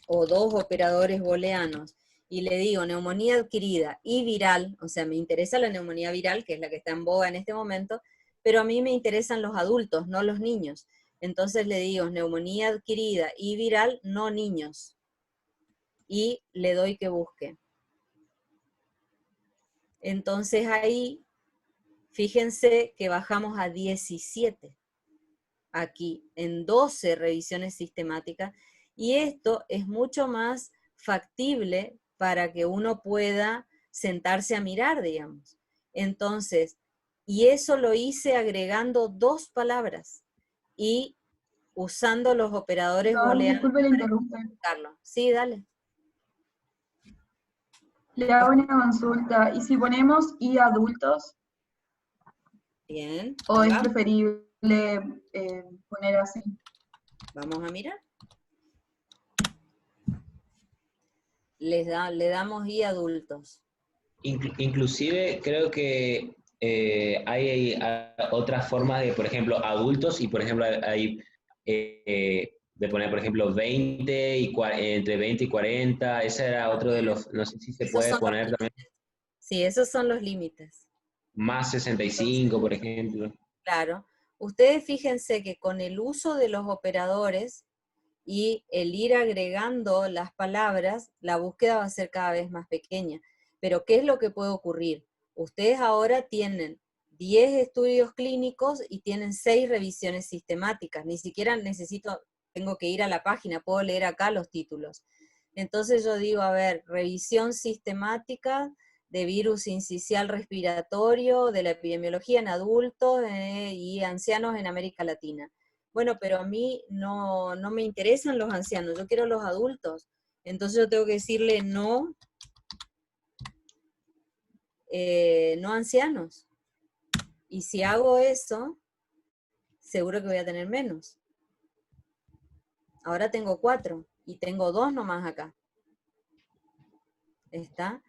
o dos operadores booleanos y le digo neumonía adquirida y viral, o sea, me interesa la neumonía viral, que es la que está en boga en este momento, pero a mí me interesan los adultos, no los niños. Entonces le digo neumonía adquirida y viral, no niños. Y le doy que busque. Entonces ahí, fíjense que bajamos a 17, aquí, en 12 revisiones sistemáticas, y esto es mucho más factible para que uno pueda sentarse a mirar, digamos. Entonces, y eso lo hice agregando 2 palabras, y usando los operadores booleanos. Disculpe, le interrumpo. Sí, dale. Le hago una consulta. ¿Y si ponemos y adultos? Bien. ¿O es preferible poner así? Vamos a mirar. Le damos y adultos. Inclusive creo que hay otras formas de, por ejemplo, adultos, y por ejemplo hay de poner, por ejemplo, 20 y entre 20 y 40, ese era otro de los, no sé si se Esos puede son los poner también, límites. Sí, esos son los límites. más 65, por ejemplo. Claro. Ustedes fíjense que con el uso de los operadores y el ir agregando las palabras, la búsqueda va a ser cada vez más pequeña. Pero ¿qué es lo que puede ocurrir? Ustedes ahora tienen 10 estudios clínicos y tienen 6 revisiones sistemáticas. Ni siquiera tengo que ir a la página, puedo leer acá los títulos. Entonces yo digo, a ver, revisión sistemática de virus incisional respiratorio, de la epidemiología en adultos y ancianos en América Latina. Bueno, pero a mí no me interesan los ancianos, yo quiero los adultos. Entonces yo tengo que decirle no, no ancianos. Y si hago eso, seguro que voy a tener menos. Ahora tengo 4 y tengo 2 nomás acá. ¿Está?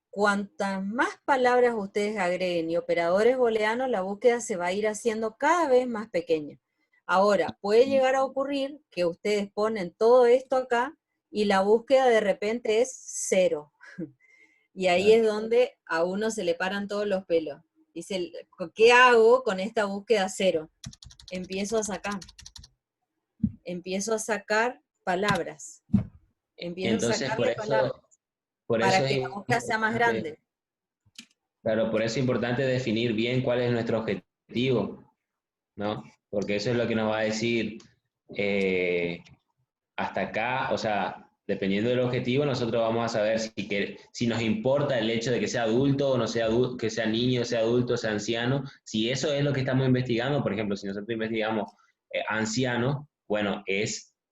Cuantas más palabras ustedes agreguen y operadores booleanos, la búsqueda se va a ir haciendo cada vez más pequeña. Ahora, puede llegar a ocurrir que ustedes ponen todo esto acá y la búsqueda de repente es 0. Y ahí es donde a uno se le paran todos los pelos. Dice, ¿qué hago con esta búsqueda 0? Empiezo a sacar palabras. Empiezo a Entonces, sacarle palabras para que la búsqueda sea más grande. Claro, por eso es importante definir bien cuál es nuestro objetivo, ¿no? Porque eso es lo que nos va a decir hasta acá, o sea, dependiendo del objetivo, nosotros vamos a saber si nos importa el hecho de que sea adulto o no sea adulto, que sea niño, sea adulto, sea anciano. Si eso es lo que estamos investigando, por ejemplo, si nosotros investigamos anciano, bueno,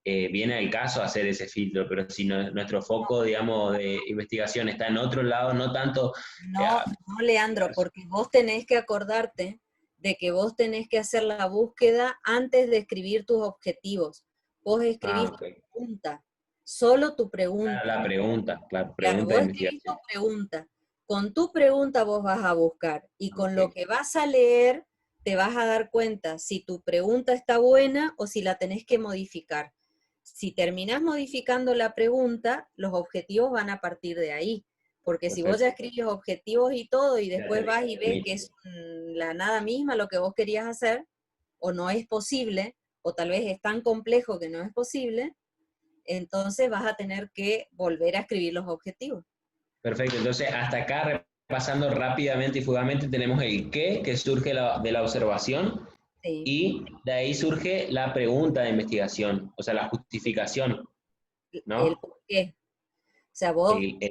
viene al caso hacer ese filtro, pero si nuestro foco, digamos, de investigación está en otro lado, no tanto... No, Leandro, porque vos tenés que acordarte de que vos tenés que hacer la búsqueda antes de escribir tus objetivos. Vos escribís tu pregunta, solo tu pregunta. La pregunta, claro, pregunta vos de escribís tu investigación. pregunta. Con tu pregunta vos vas a buscar y con lo que vas a leer te vas a dar cuenta si tu pregunta está buena o si la tenés que modificar. Si terminás modificando la pregunta, los objetivos van a partir de ahí. Porque si vos ya escribís objetivos y todo, y después vas y ves que es la nada misma lo que vos querías hacer, o no es posible, o tal vez es tan complejo que no es posible, entonces vas a tener que volver a escribir los objetivos. Perfecto, entonces hasta acá, repasando rápidamente y fugazmente, tenemos el qué, que surge de la observación, Sí. y de ahí surge la pregunta de investigación, o sea, la justificación, ¿no? El por qué. O sea, vos tenés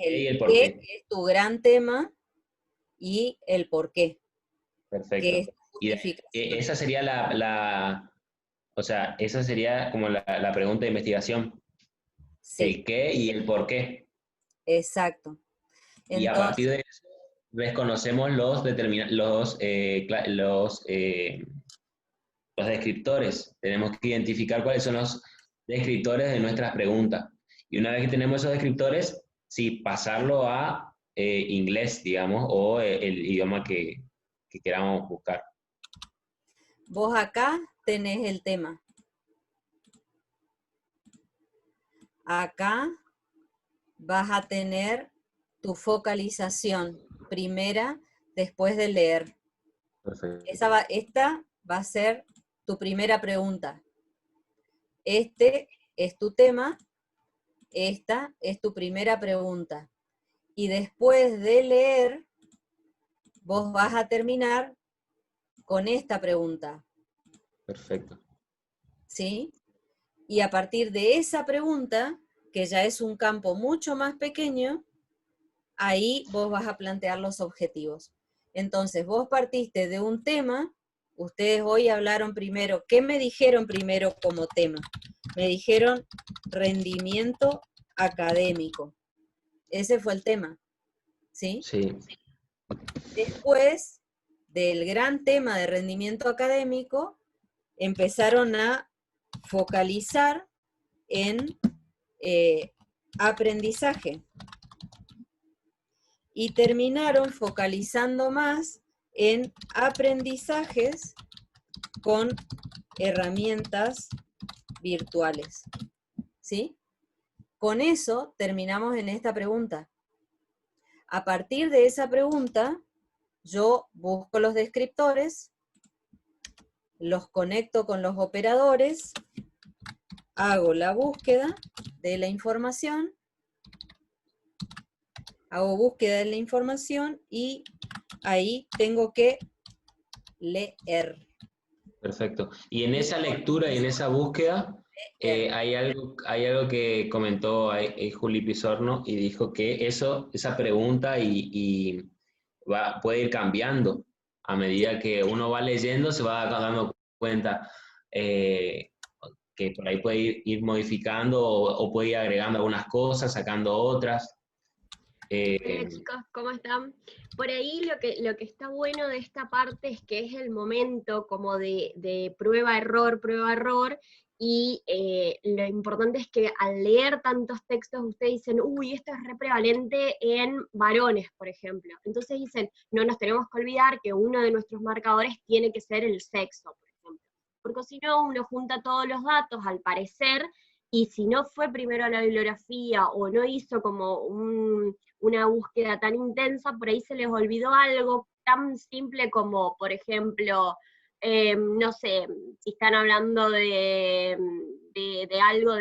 el por qué, qué, que es tu gran tema, y el por qué. Perfecto. Que es tu Y justificación. esa sería o sea, esa sería como la pregunta de investigación. Sí. El qué y el por qué. Exacto. Y a partir de eso, desconocemos los descriptores. Tenemos que identificar cuáles son los descriptores de nuestras preguntas. Y una vez que tenemos esos descriptores, sí, pasarlo a inglés, digamos, o el idioma que queramos buscar. Vos acá tenés el tema. Acá vas a tener tu focalización primera después de leer. Perfecto. Esta va a ser tu primera pregunta. Este es tu tema, esta es tu primera pregunta. Y después de leer, vos vas a terminar con esta pregunta. Perfecto. ¿Sí? Y a partir de esa pregunta, que ya es un campo mucho más pequeño, ahí vos vas a plantear los objetivos. Entonces, vos partiste de un tema, ustedes hoy hablaron primero, ¿qué me dijeron primero como tema? Me dijeron rendimiento académico. Ese fue el tema, ¿sí? Sí. Después del gran tema de rendimiento académico, empezaron a focalizar en aprendizaje. Y terminaron focalizando más en aprendizajes con herramientas virtuales. ¿Sí? Con eso terminamos en esta pregunta. A partir de esa pregunta, yo busco los descriptores, los conecto con los operadores, hago la búsqueda de la información, hago búsqueda de la información y ahí tengo que leer. Perfecto. Y en esa lectura y en esa búsqueda, hay algo que comentó Juli Pizorno y dijo que esa pregunta puede ir cambiando a medida que uno va leyendo, se va dando cuenta que por ahí puede ir modificando o puede ir agregando algunas cosas, sacando otras. Hola chicos, ¿cómo están? Por ahí lo que está bueno de esta parte es que es el momento como de prueba-error, y lo importante es que al leer tantos textos ustedes dicen, uy, esto es re prevalente en varones, por ejemplo. Entonces dicen, no nos tenemos que olvidar que uno de nuestros marcadores tiene que ser el sexo, por ejemplo. Porque si no, uno junta todos los datos, al parecer, y si no fue primero a la bibliografía o no hizo como una búsqueda tan intensa, por ahí se les olvidó algo tan simple como, por ejemplo, no sé, si están hablando de algo,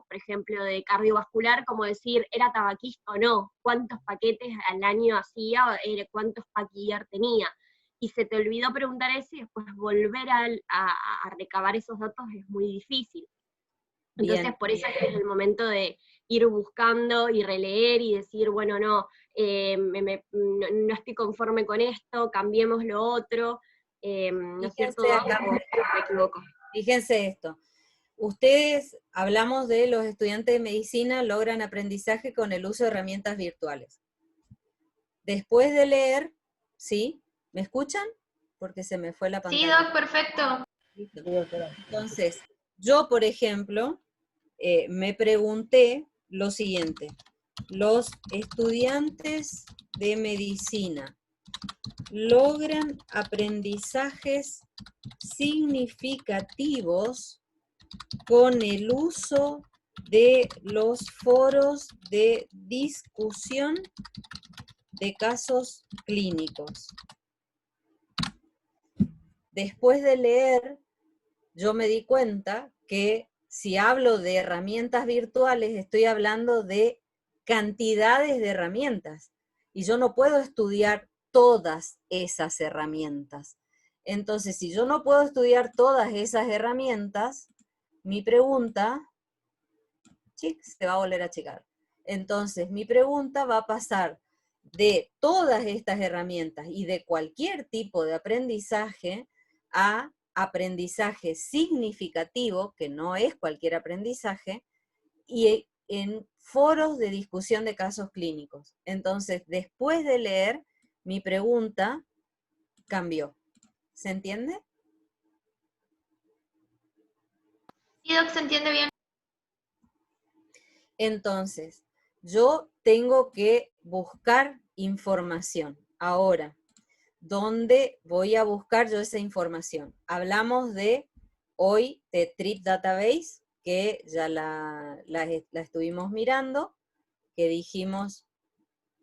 por ejemplo, de cardiovascular, como decir, ¿era tabaquista o no? ¿Cuántos paquetes al año hacía? ¿Cuántos paquillar tenía? Y se te olvidó preguntar eso y después volver a recabar esos datos es muy difícil. Entonces, bien, por eso es el momento de ir buscando y releer y decir, bueno, no, no estoy conforme con esto, cambiemos lo otro, ¿no es cierto? Acá, ¿O me equivoco? Fíjense esto. Ustedes, hablamos de los estudiantes de medicina logran aprendizaje con el uso de herramientas virtuales. Después de leer, ¿sí? ¿Me escuchan? Porque se me fue la pantalla. Sí, Doc, perfecto. Listo. Entonces, yo, por ejemplo, me pregunté lo siguiente: los estudiantes de medicina logran aprendizajes significativos con el uso de los foros de discusión de casos clínicos. Después de leer, yo me di cuenta que si hablo de herramientas virtuales, estoy hablando de cantidades de herramientas. Y yo no puedo estudiar todas esas herramientas. Entonces, si yo no puedo estudiar todas esas herramientas, mi pregunta, se va a volver a checar. Entonces, mi pregunta va a pasar de todas estas herramientas y de cualquier tipo de aprendizaje a aprendizaje significativo, que no es cualquier aprendizaje, y en foros de discusión de casos clínicos. Entonces, después de leer, mi pregunta cambió. ¿Se entiende? Sí, Doc, se entiende bien. Entonces, yo tengo que buscar información. Ahora, ¿dónde voy a buscar yo esa información? Hablamos hoy de Trip Database, que ya la estuvimos mirando, que dijimos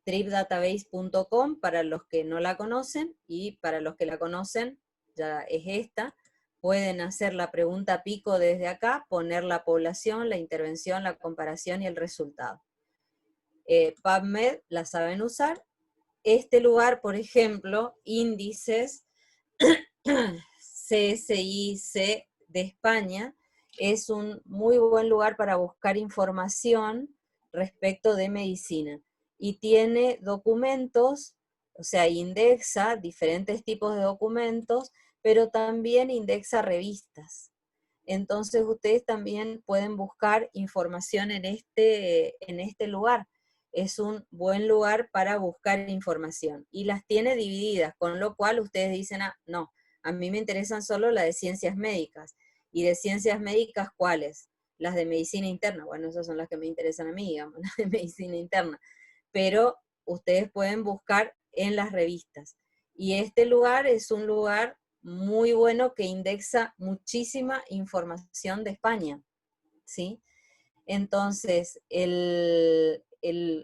tripdatabase.com para los que no la conocen, y para los que la conocen, ya es esta. Pueden hacer la pregunta pico desde acá, poner la población, la intervención, la comparación y el resultado. PubMed la saben usar. Este lugar, por ejemplo, índices CSIC de España, es un muy buen lugar para buscar información respecto de medicina. Y tiene documentos, o sea, indexa diferentes tipos de documentos, pero también indexa revistas. Entonces ustedes también pueden buscar información en este lugar. Es un buen lugar para buscar información. Y las tiene divididas, con lo cual ustedes dicen, no, a mí me interesan solo las de ciencias médicas. ¿Y de ciencias médicas cuáles? Las de medicina interna. Bueno, esas son las que me interesan a mí, digamos, las de medicina interna. Pero ustedes pueden buscar en las revistas. Y este lugar es un lugar muy bueno que indexa muchísima información de España, ¿sí? Entonces,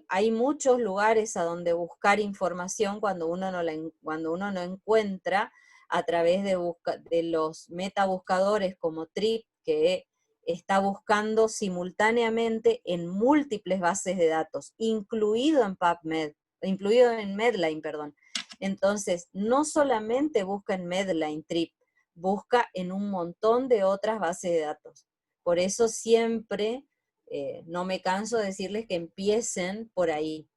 hay muchos lugares a donde buscar información cuando uno no encuentra a través de los metabuscadores como Trip, que está buscando simultáneamente en múltiples bases de datos, incluido en Medline, perdón. Entonces, no solamente busca en Medline Trip, busca en un montón de otras bases de datos. Por eso siempre no me canso de decirles que empiecen por ahí.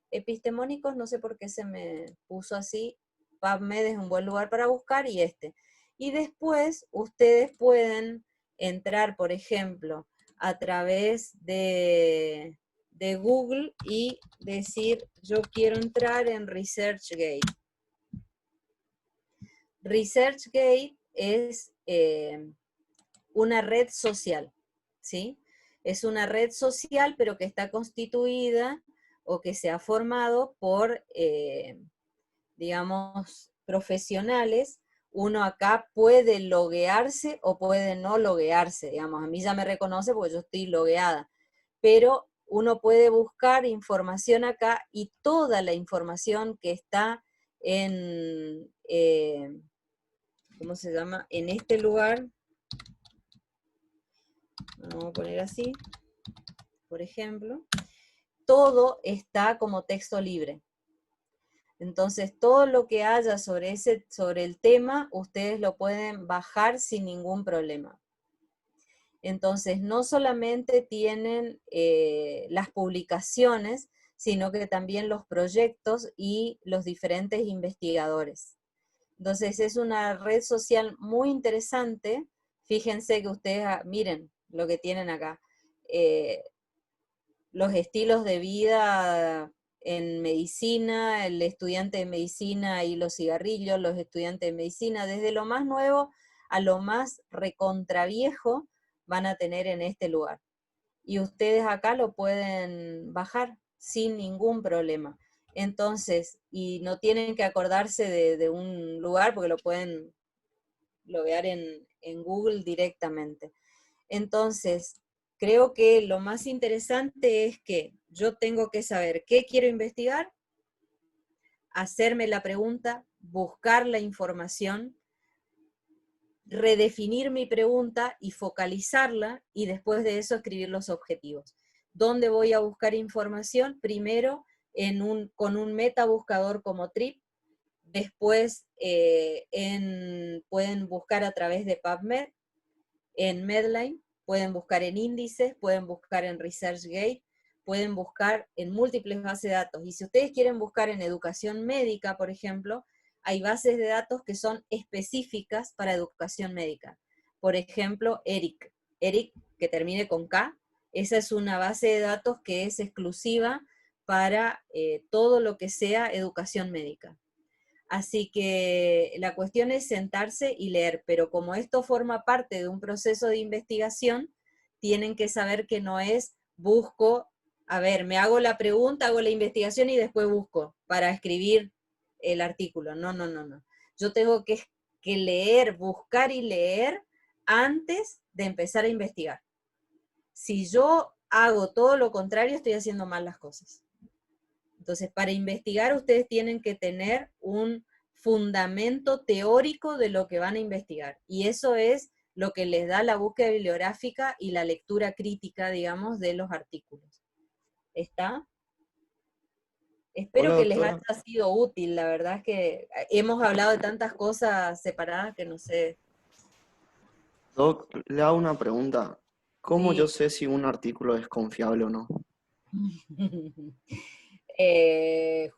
Epistemónicos, no sé por qué se me puso así, PubMed es un buen lugar para buscar y este. Y después ustedes pueden entrar, por ejemplo, a través de Google y decir, yo quiero entrar en ResearchGate. ResearchGate es una red social, ¿sí? Es una red social, pero que está constituida o que se ha formado por, digamos, profesionales. Uno acá puede loguearse o puede no loguearse, digamos, a mí ya me reconoce porque yo estoy logueada, pero uno puede buscar información acá y toda la información que está en, ¿cómo se llama? En este lugar, vamos a poner así, por ejemplo, todo está como texto libre. Entonces, todo lo que haya sobre el tema, ustedes lo pueden bajar sin ningún problema. Entonces, no solamente tienen las publicaciones, sino que también los proyectos y los diferentes investigadores. Entonces, es una red social muy interesante. Fíjense que ustedes, miren lo que tienen acá. Los estilos de vida en medicina, el estudiante de medicina y los cigarrillos, los estudiantes de medicina, desde lo más nuevo a lo más recontraviejo van a tener en este lugar. Y ustedes acá lo pueden bajar sin ningún problema. Entonces, y no tienen que acordarse de un lugar porque lo pueden loguear en Google directamente. Entonces, creo que lo más interesante es que yo tengo que saber qué quiero investigar, hacerme la pregunta, buscar la información, redefinir mi pregunta y focalizarla, y después de eso escribir los objetivos. ¿Dónde voy a buscar información? Primero, con un metabuscador como Trip, después pueden buscar a través de PubMed, en Medline, pueden buscar en índices, pueden buscar en ResearchGate, pueden buscar en múltiples bases de datos. Y si ustedes quieren buscar en educación médica, por ejemplo, hay bases de datos que son específicas para educación médica. Por ejemplo, ERIC, que termine con K, esa es una base de datos que es exclusiva para todo lo que sea educación médica. Así que la cuestión es sentarse y leer, pero como esto forma parte de un proceso de investigación, tienen que saber que no es busco, a ver, me hago la pregunta, hago la investigación y después busco para escribir el artículo. No, no, no, no. Yo tengo que leer, buscar y leer antes de empezar a investigar. Si yo hago todo lo contrario, estoy haciendo mal las cosas. Entonces, para investigar ustedes tienen que tener un fundamento teórico de lo que van a investigar. Y eso es lo que les da la búsqueda bibliográfica y la lectura crítica, digamos, de los artículos. ¿Está? Espero Hola, que les doctora. haya sido útil. La verdad es que hemos hablado de tantas cosas separadas que no sé. Doc, le hago una pregunta. ¿Cómo yo Sí. sé si un artículo es confiable o no?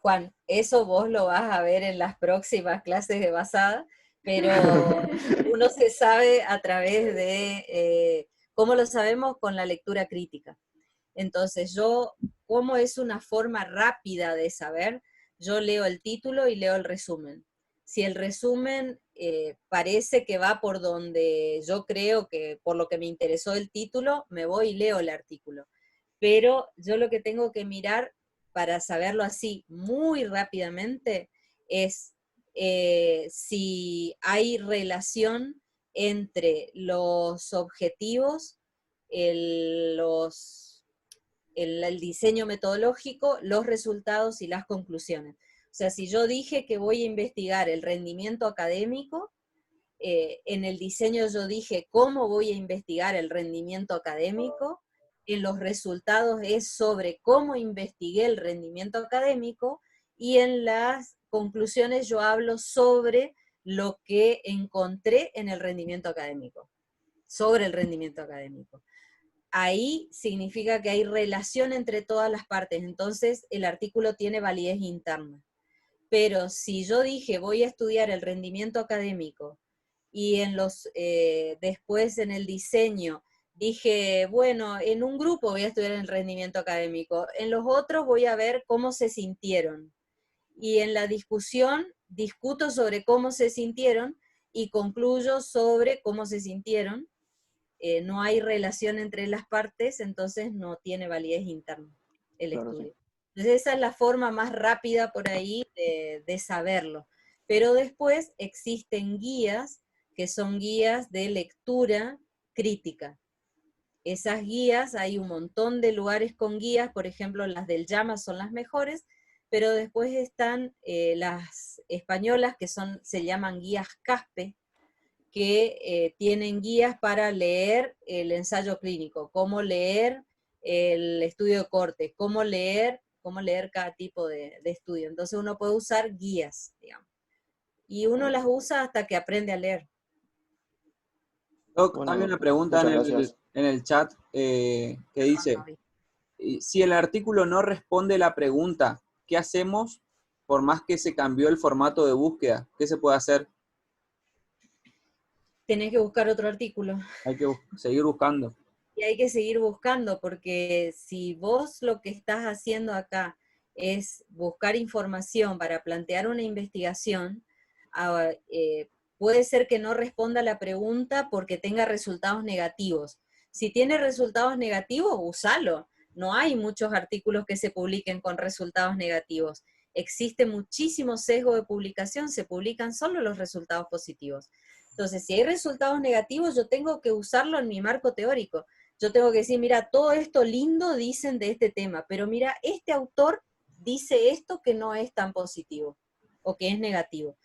Juan, eso vos lo vas a ver en las próximas clases de basada, pero uno se sabe a través de, ¿cómo lo sabemos? Con la lectura crítica. Entonces ¿cómo es una forma rápida de saber? Yo leo el título y leo el resumen. Si el resumen parece que va por donde yo creo que, por lo que me interesó el título, me voy y leo el artículo. Pero yo lo que tengo que mirar para saberlo así muy rápidamente es si hay relación entre los objetivos, el diseño metodológico, los resultados y las conclusiones. O sea, si yo dije que voy a investigar el rendimiento académico, en el diseño yo dije cómo voy a investigar el rendimiento académico, en los resultados es sobre cómo investigué el rendimiento académico, y en las conclusiones yo hablo sobre lo que encontré en el rendimiento académico, sobre el rendimiento académico. Ahí significa que hay relación entre todas las partes, entonces el artículo tiene validez interna. Pero si yo dije voy a estudiar el rendimiento académico, y después en el diseño dije, bueno, en un grupo voy a estudiar el rendimiento académico, en los otros voy a ver cómo se sintieron, y en la discusión discuto sobre cómo se sintieron y concluyo sobre cómo se sintieron, no hay relación entre las partes, entonces no tiene validez interna el estudio. Sí. Entonces esa es la forma más rápida por ahí de saberlo. Pero después existen guías, que son guías de lectura crítica. Esas guías, hay un montón de lugares con guías, por ejemplo las del Llama son las mejores, pero después están las españolas que se llaman guías CASPE, que tienen guías para leer el ensayo clínico, cómo leer el estudio de corte, cómo leer cada tipo de estudio. Entonces uno puede usar guías, digamos. Y uno las usa hasta que aprende a leer. Doc, hay una pregunta en el chat que dice, si el artículo no responde la pregunta, ¿qué hacemos por más que se cambió el formato de búsqueda? ¿Qué se puede hacer? Tenés que buscar otro artículo. Hay que seguir buscando. Y hay que seguir buscando, porque si vos lo que estás haciendo acá es buscar información para plantear una investigación, puede ser que no responda la pregunta porque tenga resultados negativos. Si tiene resultados negativos, úsalo. No hay muchos artículos que se publiquen con resultados negativos. Existe muchísimo sesgo de publicación, se publican solo los resultados positivos. Entonces, si hay resultados negativos, yo tengo que usarlo en mi marco teórico. Yo tengo que decir, mira, todo esto lindo dicen de este tema, pero mira, este autor dice esto que no es tan positivo, o que es negativo.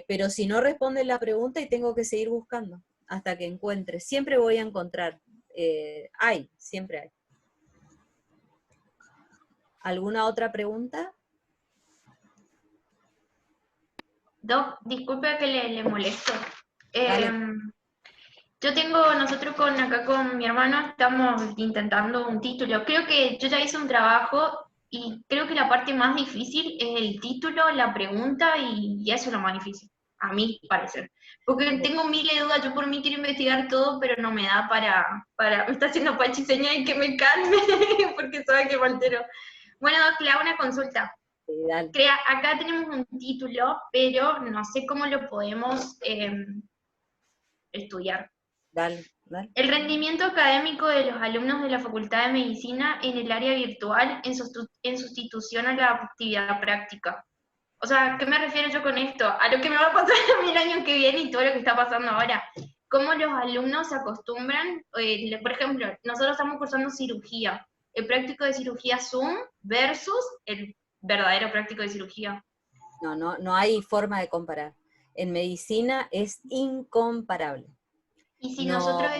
Pero si no responde la pregunta, y tengo que seguir buscando hasta que encuentre. Siempre voy a encontrar. Siempre hay. ¿Alguna otra pregunta? Doc, disculpe que le molesto. Nosotros acá con mi hermano estamos intentando un título. Creo que yo ya hice un trabajo y creo que la parte más difícil es el título, la pregunta, y eso es lo más difícil, a mi parecer. Porque tengo miles de dudas, yo por mí quiero investigar todo, pero no me da me está haciendo Pachi señal y que me calme, porque sabe que me altero. Bueno, Doc, le hago una consulta. Acá tenemos un título, pero no sé cómo lo podemos estudiar. Dale. El rendimiento académico de los alumnos de la Facultad de Medicina en el área virtual en sustitución a la actividad práctica. O sea, ¿qué me refiero yo con esto? A lo que me va a pasar a mí el año que viene y todo lo que está pasando ahora. ¿Cómo los alumnos se acostumbran? Por ejemplo, nosotros estamos cursando cirugía. El práctico de cirugía Zoom versus el verdadero práctico de cirugía. No hay forma de comparar. En medicina es incomparable. Y si nosotros...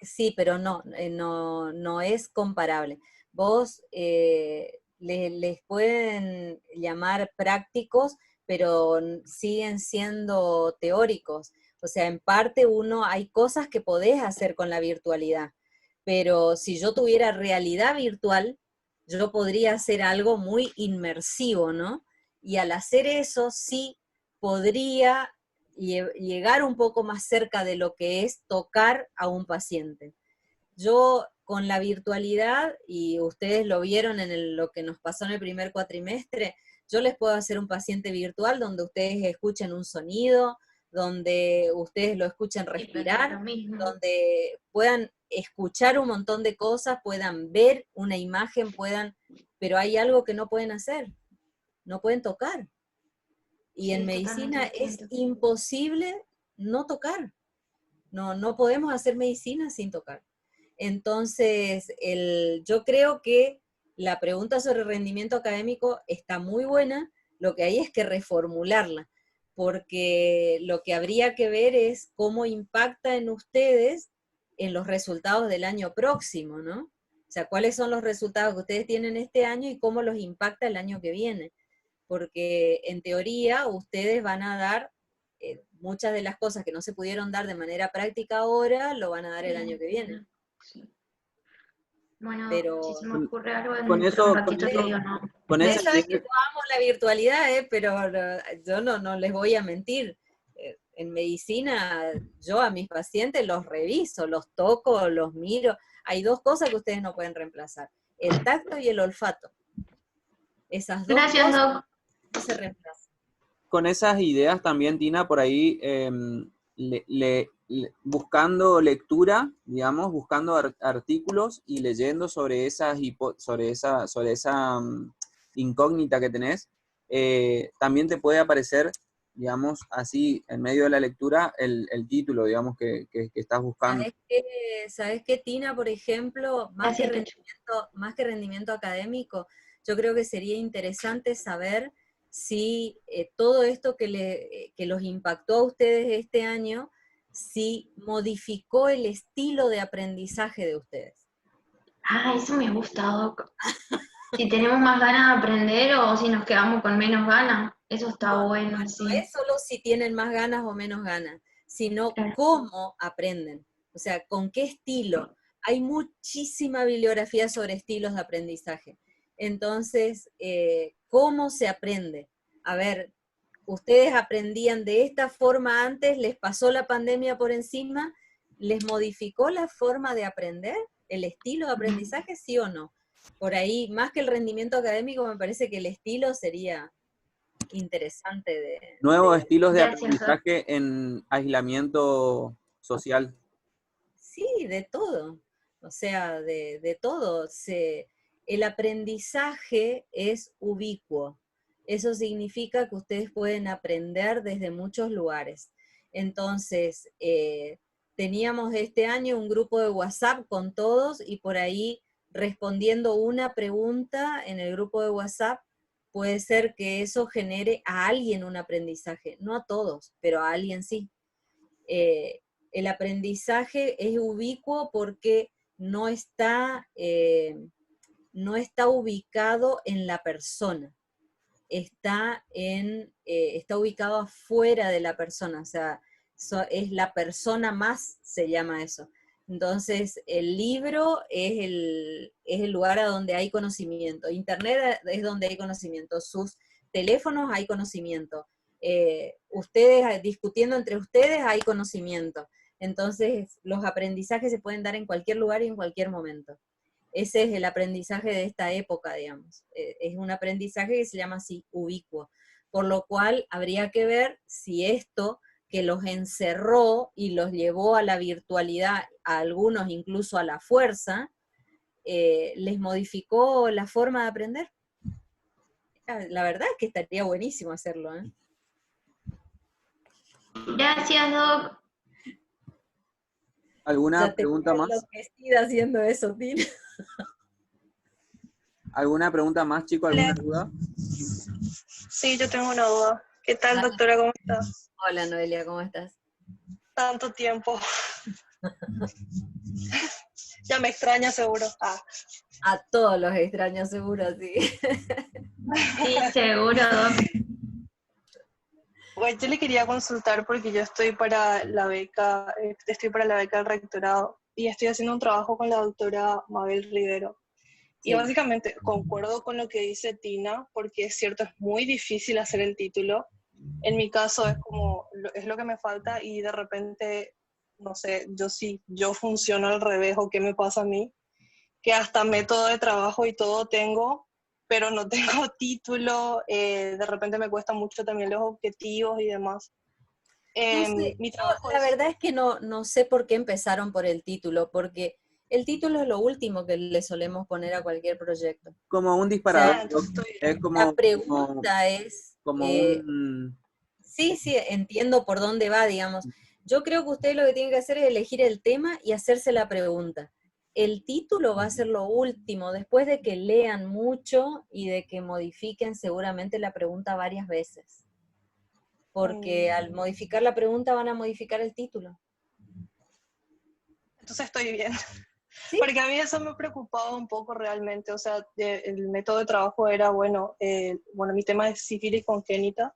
Sí, pero no es comparable. Vos les pueden llamar prácticos, pero siguen siendo teóricos. O sea, en parte hay cosas que podés hacer con la virtualidad, pero si yo tuviera realidad virtual, yo podría hacer algo muy inmersivo, ¿no? Y al hacer eso sí podría llegar un poco más cerca de lo que es tocar a un paciente. Yo con la virtualidad, y ustedes lo vieron en lo que nos pasó en el primer cuatrimestre, yo les puedo hacer un paciente virtual donde ustedes escuchen un sonido, donde ustedes lo escuchen respirar, donde puedan escuchar un montón de cosas, puedan ver una imagen, pero hay algo que no pueden hacer, no pueden tocar. Y en Sí, medicina totalmente es distinto. imposible no tocar. No podemos hacer medicina sin tocar. Entonces, yo creo que la pregunta sobre rendimiento académico está muy buena, lo que hay es que reformularla, porque lo que habría que ver es cómo impacta en ustedes en los resultados del año próximo, ¿no? O sea, cuáles son los resultados que ustedes tienen este año y cómo los impacta el año que viene. Porque en teoría ustedes van a dar muchas de las cosas que no se pudieron dar de manera práctica ahora, lo van a dar el año que viene. Sí. Bueno, Pero si se me ocurre algo Con dentro de un eso, ratito te digo, no. con ustedes esa saben que idea, yo amo la virtualidad, pero yo no les voy a mentir. En medicina, yo a mis pacientes los reviso, los toco, los miro. Hay dos cosas que ustedes no pueden reemplazar, el tacto y el olfato. Esas dos Gracias, cosas Doc. no se reemplazan. con esas ideas también, Tina, por ahí buscando lectura, digamos, buscando artículos y leyendo sobre sobre esa incógnita que tenés, también te puede aparecer, digamos, así, en medio de la lectura, el título, digamos, que estás buscando. ¿Sabes qué, Tina, por ejemplo, Gracias, Techo. más que rendimiento académico, yo creo que sería interesante saber si todo esto que los impactó a ustedes este año, si modificó el estilo de aprendizaje de ustedes. Ah, eso me gusta, Doc. Si tenemos más ganas de aprender o si nos quedamos con menos ganas. Eso está bueno, No sí. es solo si tienen más ganas o menos ganas, sino Claro. cómo aprenden, o sea, con qué estilo. Hay muchísima bibliografía sobre estilos de aprendizaje. Entonces, ¿cómo se aprende? A ver, ustedes aprendían de esta forma antes, les pasó la pandemia por encima, ¿les modificó la forma de aprender? ¿El estilo de aprendizaje, sí o no? Por ahí, más que el rendimiento académico, me parece que el estilo sería interesante Nuevos estilos de Gracias, Doc. aprendizaje en aislamiento social. Sí, de todo. O sea, de todo. El aprendizaje es ubicuo. Eso significa que ustedes pueden aprender desde muchos lugares. Entonces, teníamos este año un grupo de WhatsApp con todos y por ahí respondiendo una pregunta en el grupo de WhatsApp, puede ser que eso genere a alguien un aprendizaje. No a todos, pero a alguien sí. El aprendizaje es ubicuo porque no está ubicado en la persona, está ubicado afuera de la persona, o sea, es la persona más, se llama eso. Entonces, el libro es el lugar a donde hay conocimiento, Internet es donde hay conocimiento, sus teléfonos hay conocimiento, ustedes discutiendo entre ustedes hay conocimiento. Entonces, los aprendizajes se pueden dar en cualquier lugar y en cualquier momento. Ese es el aprendizaje de esta época, digamos. Es un aprendizaje que se llama así, ubicuo. Por lo cual, habría que ver si esto que los encerró y los llevó a la virtualidad, a algunos incluso a la fuerza, les modificó la forma de aprender. La verdad es que estaría buenísimo hacerlo, ¿eh? Gracias, Doc. ¿Alguna pregunta más? Enloquecida haciendo eso, Tina. ¿Alguna pregunta más, chicos? ¿Alguna duda? Sí, yo tengo una duda. ¿Qué tal, doctora? ¿Cómo estás? Hola, Noelia, ¿cómo estás? Tanto tiempo. Ya me extraña seguro. A todos los extraños, seguro, sí. Sí, seguro, Doc. Bueno, yo le quería consultar porque yo estoy para la beca del rectorado y estoy haciendo un trabajo con la doctora Mabel Rivero. Y Sí. básicamente concuerdo con lo que dice Tina, porque es cierto, es muy difícil hacer el título. En mi caso es lo que me falta y de repente, no sé, yo funciono al revés o qué me pasa a mí, que hasta método de trabajo y todo tengo, pero no tengo título, de repente me cuesta mucho también los objetivos y demás. No sé, Mi trabajo la verdad es que no sé por qué empezaron por el título, porque el título es lo último que le solemos poner a cualquier proyecto. Como un disparador. entonces Es la pregunta es... como un Sí, sí, entiendo por dónde va, digamos. Yo creo que usted lo que tiene que hacer es elegir el tema y hacerse la pregunta. El título va a ser lo último, después de que lean mucho y de que modifiquen seguramente la pregunta varias veces. Porque al modificar la pregunta van a modificar el título. Entonces estoy bien. ¿Sí? Porque a mí eso me preocupaba un poco realmente, o sea, el método de trabajo era, bueno, mi tema es sífilis congénita.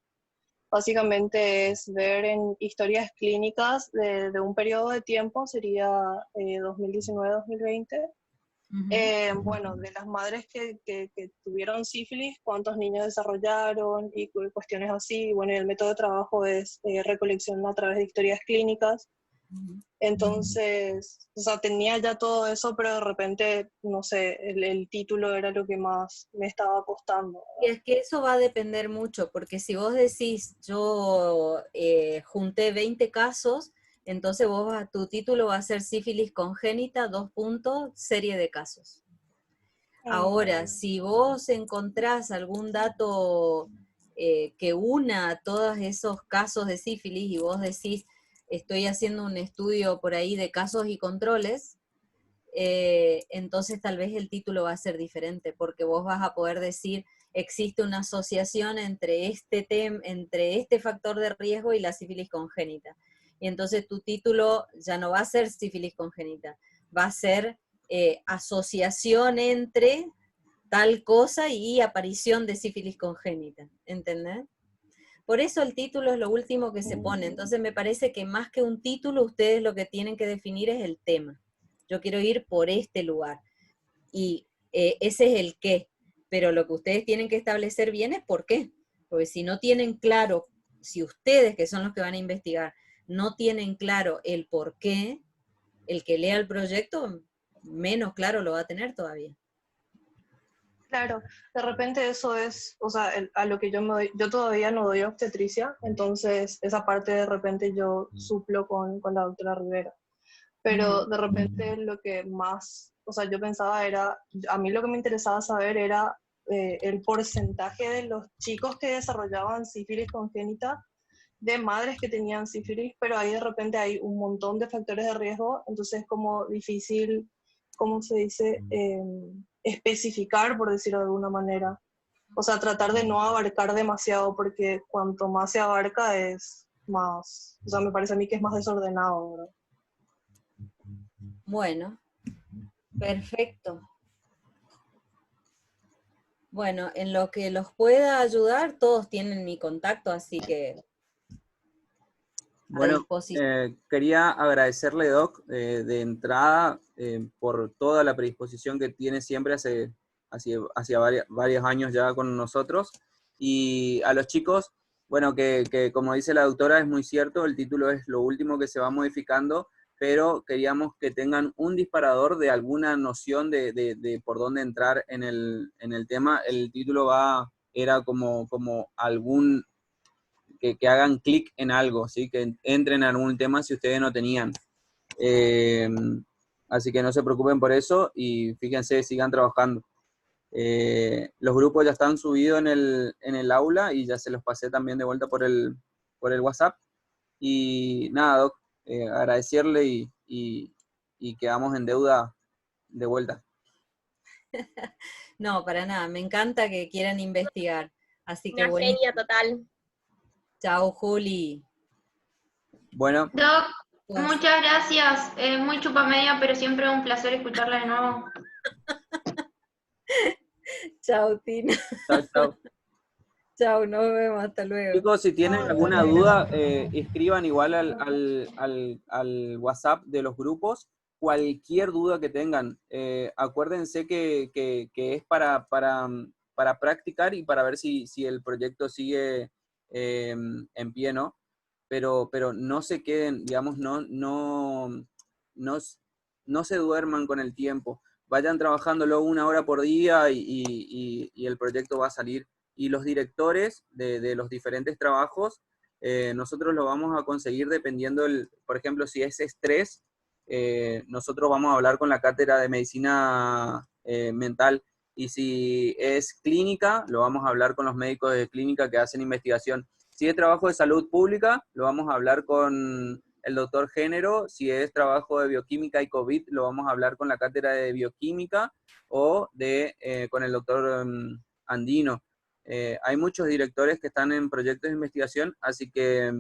Básicamente es ver en historias clínicas de un periodo de tiempo, sería 2019-2020. Bueno, de las madres que tuvieron sífilis, cuántos niños desarrollaron y cuestiones así. Bueno, y el método de trabajo es recolección a través de historias clínicas. Entonces, o sea, tenía ya todo eso, pero de repente, no sé, el título era lo que más me estaba costando. Y es que eso va a depender mucho, porque si vos decís, yo junté 20 casos, entonces tu título va a ser sífilis congénita, 2 puntos, serie de casos. Ahora, si vos encontrás algún dato que una todos esos casos de sífilis y vos decís, estoy haciendo un estudio por ahí de casos y controles, entonces tal vez el título va a ser diferente, porque vos vas a poder decir, existe una asociación entre este factor de riesgo y la sífilis congénita. Y entonces tu título ya no va a ser sífilis congénita, va a ser asociación entre tal cosa y aparición de sífilis congénita, ¿entendés? Por eso el título es lo último que se pone. Entonces me parece que más que un título, ustedes lo que tienen que definir es el tema. Yo quiero ir por este lugar. Y ese es el qué. Pero lo que ustedes tienen que establecer bien es por qué. Porque si no tienen claro, si ustedes, que son los que van a investigar, no tienen claro el por qué, el que lea el proyecto, menos claro lo va a tener todavía. Claro, de repente eso es, o sea, a lo que yo todavía no doy obstetricia, entonces esa parte de repente yo suplo con la doctora Rivera. Pero de repente lo que más, o sea, yo pensaba era, a mí lo que me interesaba saber era el porcentaje de los chicos que desarrollaban sífilis congénita, de madres que tenían sífilis, pero ahí de repente hay un montón de factores de riesgo, entonces es como difícil, ¿cómo se dice? Especificar, por decirlo de alguna manera. O sea, tratar de no abarcar demasiado, porque cuanto más se abarca es más, o sea, me parece a mí que es más desordenado, ¿verdad? Bueno, perfecto. Bueno, en lo que los pueda ayudar, todos tienen mi contacto, así que bueno, quería agradecerle, Doc, de entrada por toda la predisposición que tiene siempre hacia varios años ya con nosotros. Y a los chicos, bueno, que como dice la doctora, es muy cierto, el título es lo último que se va modificando, pero queríamos que tengan un disparador de alguna noción de por dónde entrar en el tema. El título era como algún... Que hagan clic en algo, ¿sí? Que entren en algún tema si ustedes no tenían. Así que no se preocupen por eso y fíjense, sigan trabajando. Los grupos ya están subidos en el aula y ya se los pasé también de vuelta por el WhatsApp. Y nada, Doc, agradecerle y quedamos en deuda de vuelta. No, para nada, me encanta que quieran investigar. Así que una genia total. Chao, Juli. Bueno. Doc, muchas gracias. Muy chupamedia, pero siempre un placer escucharla de nuevo. Chao, Tina. Chao, chao. Chao, nos vemos, hasta luego. Chicos, si tienen alguna duda, escriban igual al WhatsApp de los grupos, cualquier duda que tengan. Acuérdense que es para practicar y para ver si el proyecto sigue en pie, ¿no? Pero no se queden, digamos, no se duerman con el tiempo. Vayan trabajándolo 1 hora por día y el proyecto va a salir. Y los directores de los diferentes trabajos, nosotros lo vamos a conseguir dependiendo, por ejemplo, si es estrés, nosotros vamos a hablar con la cátedra de medicina mental, y si es clínica, lo vamos a hablar con los médicos de clínica que hacen investigación. Si es trabajo de salud pública, lo vamos a hablar con el doctor Género. Si es trabajo de bioquímica y COVID, lo vamos a hablar con la cátedra de bioquímica o con el doctor Andino. Hay muchos directores que están en proyectos de investigación, así que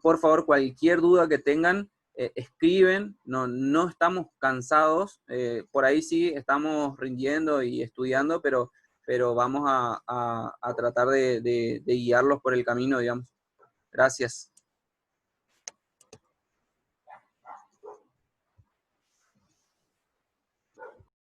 por favor, cualquier duda que tengan, escriben, no estamos cansados, por ahí sí estamos rindiendo y estudiando, pero vamos a tratar de guiarlos por el camino, digamos. Gracias.